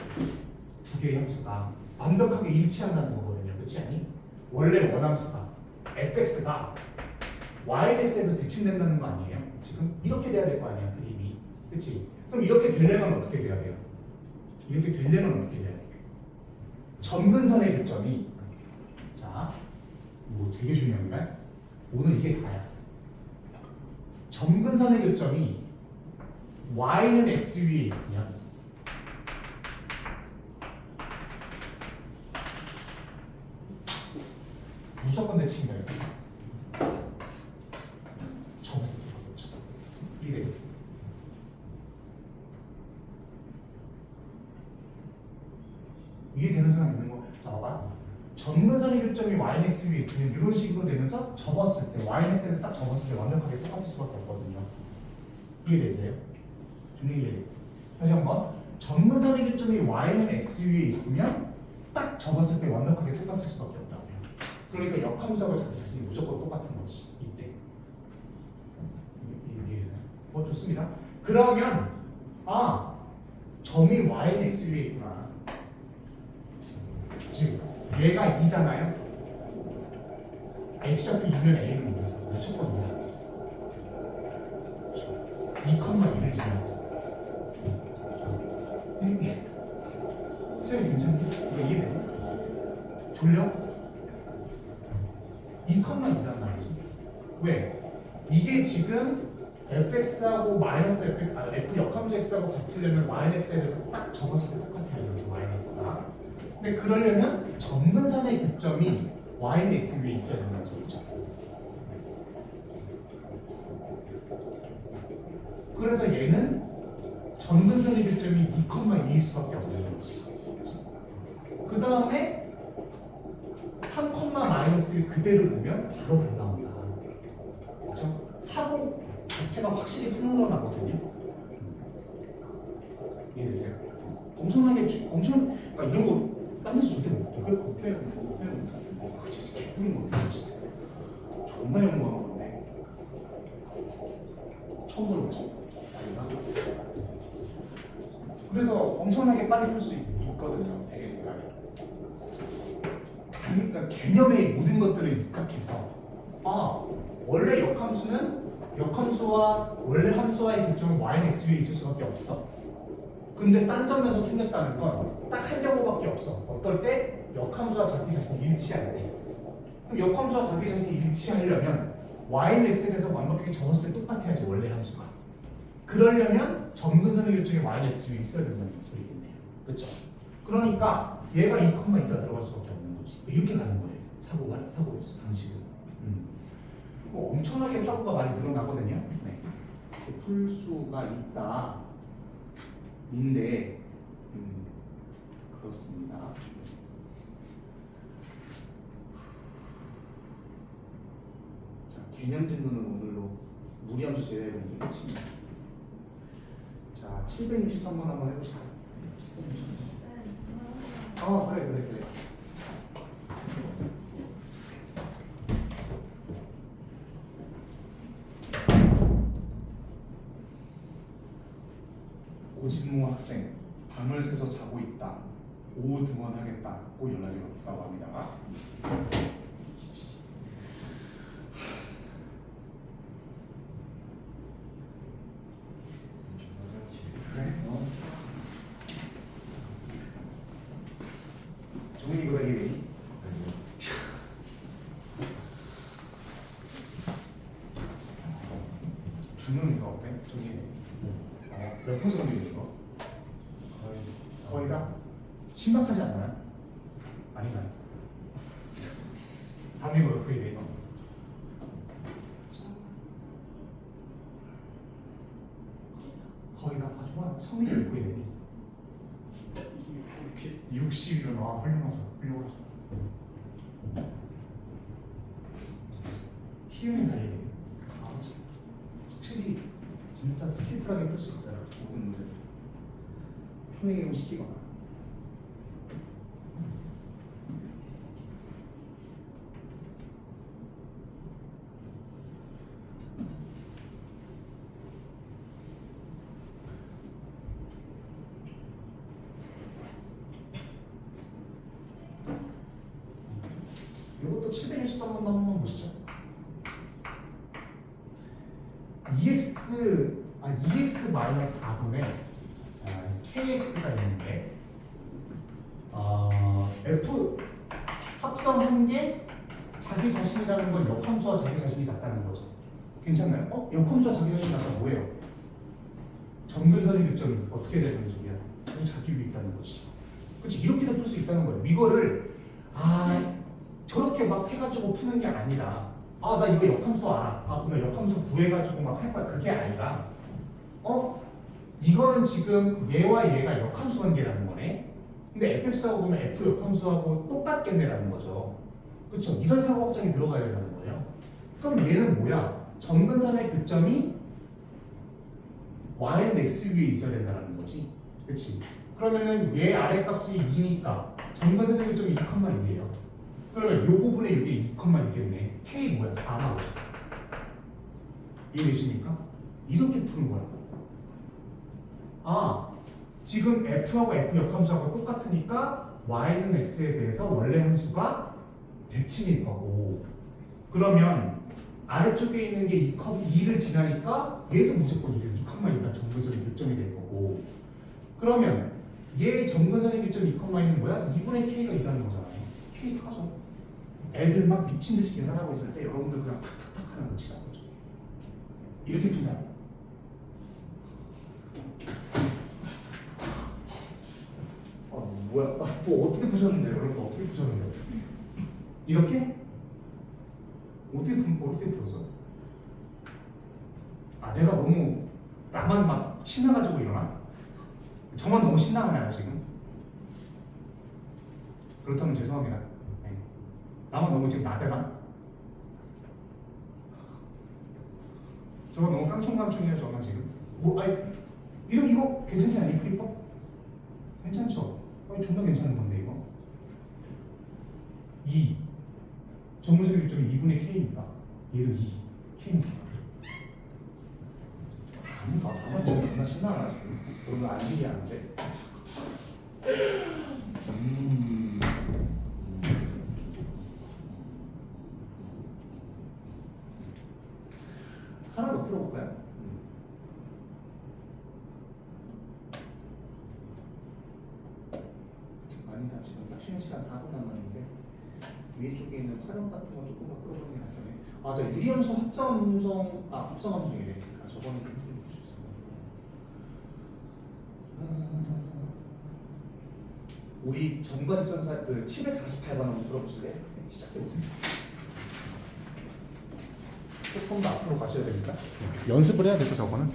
두 개의 함수가 완벽하게 일치한다는 거거든요. 그렇지 않니? 원래 원함수가 fx가 y는 x에 대해서 대칭된다는 거 아니에요? 지금 이렇게 돼야 될 거 아니야, 그림이. 그렇지? 그럼 이렇게 되려면 어떻게 돼야 돼요? 이렇게 되려면 어떻게 해야 돼? 점근선의 교점이, 자, 이거 되게 중요합니다. 오늘 이게 다야. 점근선의 교점이 y는 x 위에 있으면 무조건 대칭이에요. 점에서 들어가겠죠. 이래. 정근선의 교점이 yx 위에 있으면 이런 식으로 되면서 접었을 때 yx에서 딱 접었을 때 완벽하게 똑같을 수밖에 없거든요. 이해되세요? 좀 이해돼요? 다시 한번 정근선의 교점이 y는 x 위에 있으면 딱 접었을 때 완벽하게 똑같을 수밖에 없다고요. 그러니까 역함수하고 자기 자신이 무조건 똑같은 거지 이때. 이해되나요? 좋습니다. 그러면 점이 y는 x 위에 있구나. 즉 얘가 2잖아요. x좌표 2면 a는 뭐겠어? 무조건이야. 2,1을 지나. 시험이 괜찮니? 이거 이해돼? 졸려? 2,2란 말이지. 왜? 이게 지금 fx하고 마이너스 fx, f 역함수 x하고 같으려면 yx에 대해서 딱 적었을 때 똑같아야 되죠. yx가. 근데 그러려면 정근선의 교점이 yx 위에 있어야 된다는 소리죠. 그래서 얘는 정근선의 교점이 2,2일 수밖에 없는 거지. 그 다음에 3, 마이너스를 그대로 두면 바로 잘 나온다. 그렇죠? 사고 자체가 확실히 플루러나거든요. 이해되세요? 엄청나게 그러니까 이런 거 딴 데서 절대 못 빼. 진짜 개뿔인 것 같아 진짜. 존나 연구한 건데 처음 보는 거지. 그래서 엄청나게 빨리 풀 수 있거든요. 되게 그러니까 개념의 모든 것들을 입각해서 원래 역함수와 원래 함수와의 교점은 y는 x 위에 있을 수밖에 없어. 근데 딴 점에서 생겼다는 건 딱 한 경우밖에 없어. 어떨 때 역함수와 자기 자신이 일치할 때. 그럼 역함수와 자기 자신이 일치하려면 y는 x에 대해서 완벽하게 적었을 때 똑같아야지 원래 함수가. 그러려면 정근선의 교점이 y는 x 위에 있어야 된다는 소리겠네요. 그렇죠? 그러니까 얘가 2,2가 들어갈 수밖에 없는 거지. 이렇게 가는 거예요. 사고 방식은. 엄청나게 사고가 많이 늘어나거든요. 네. 풀 수가 있다. 인데 그렇습니다. 자, 개념 진도는 오늘로 무리함수 제외하는 게 끝입니다. 자, 763번 한번 해보실까요? 763번. 그래. 오진모 학생 방을 새서 자고 있다. 오후 등원하겠다고 연락이 왔다고 합니다. 그래? 종이 이거 되게 주는 이거 어때? 종이 몇 퍼센트 정도 이거? 거의 다? 심각하지 않나요? 아닌가요? 답이 몇 퍼센트예요? 거의 다 좋아요. 성민이 몇 퍼센트예요? 60이면 훌륭하죠. 희용이 달리네요. 확실히 진짜 스킬풀하게 풀 수 있어요. 모든 문제. 평행이동 시키거나. 이것도 763번도 한번 보시죠. EX 마이너스 4분의 KX가 있는데 F 합성한 게 자기 자신이라는 건 역함수와 자기 자신이 같다는 거죠. 괜찮나요? 역함수와 자기 자신이 같다 뭐예요? 정근선의 교점이 어떻게 되는 소리야? 자기 위에 있다는 거지. 그렇지? 이렇게도 풀 수 있다는 거예요. 이거를 저렇게 막 해가지고 푸는 게 아니라 나 이거 역함수 알아. 그러면 역함수 구해가지고 막 할 거야. 그게 아니라 이거는 지금 얘와 얘가 역함수 관계라는 거네. 근데 fx하고 보면 f 역함수하고 똑같겠네라는 거죠. 그렇죠? 이런 사고 확장이 들어가야 된다는 거예요. 그럼 얘는 뭐야? 점근선의 교점이 y는 x 위에 있어야 된다는 거지. 그렇지? 그러면은 얘 아래값이 2니까 점근선의 교점이 2,2예요. 그러면 요 부분에 이게 2,2겠네. k 뭐야? 4 나오죠. 이해되십니까? 이렇게 푸는 거야. 아, 지금 f하고 f 역함수하고 똑같으니까 y는 x에 대해서 원래 함수가 대칭일 거고, 그러면 아래쪽에 있는 게 2를 지나니까 얘도 무조건 2,2가 점근선의 교점이 될 거고, 그러면 얘 점근선의 교점 2,2는 뭐야? 2분의 k가 있다는 거잖아요. k 4죠. 애들 막 미친 듯이 계산하고 있을 때 여러분들 그냥 탁탁탁 하는 거 치는 거죠. 이렇게 푼 사람. 뭐야? 뭐 어떻게 푸셨는데요? 여러분 어떻게 푸셨는데요? 이렇게? 어떻게 풀었어? 아, 내가 너무 나만 막 신나가지고 일어나? 저만 너무 신나하나요 지금? 그렇다면 죄송합니다. 네. 나만 너무 지금 나대나? 저만 너무 깡총깡총해요 저만 지금. 뭐 아니 이거 괜찮지 않니 프리퍼? 괜찮죠? 아니 존나 괜찮은 건데 이거. 2 점근선의 교점이 2분의 k니까 얘도 2 k는 4. 아닌가? 나만 지금 존나 신나나 지금. 그런 거 안 신기한데. 하나 더 풀어볼까요? 아니다, 지금 딱 쉬는 시간 4분 남았는데 위에 쪽에 있는 활용 같은 거 조금만 풀어보는 게 낫겠네. 아, 자, 유리함수 합성함수이래. 아, 저거는 좀 힘들 수 있어. 우리 전과직선사 그 748번 한번 풀어보실래요? 네, 시작해보세요. 조금 더 앞으로 가셔야 됩니다. 연습을 해야 되죠, 저거는.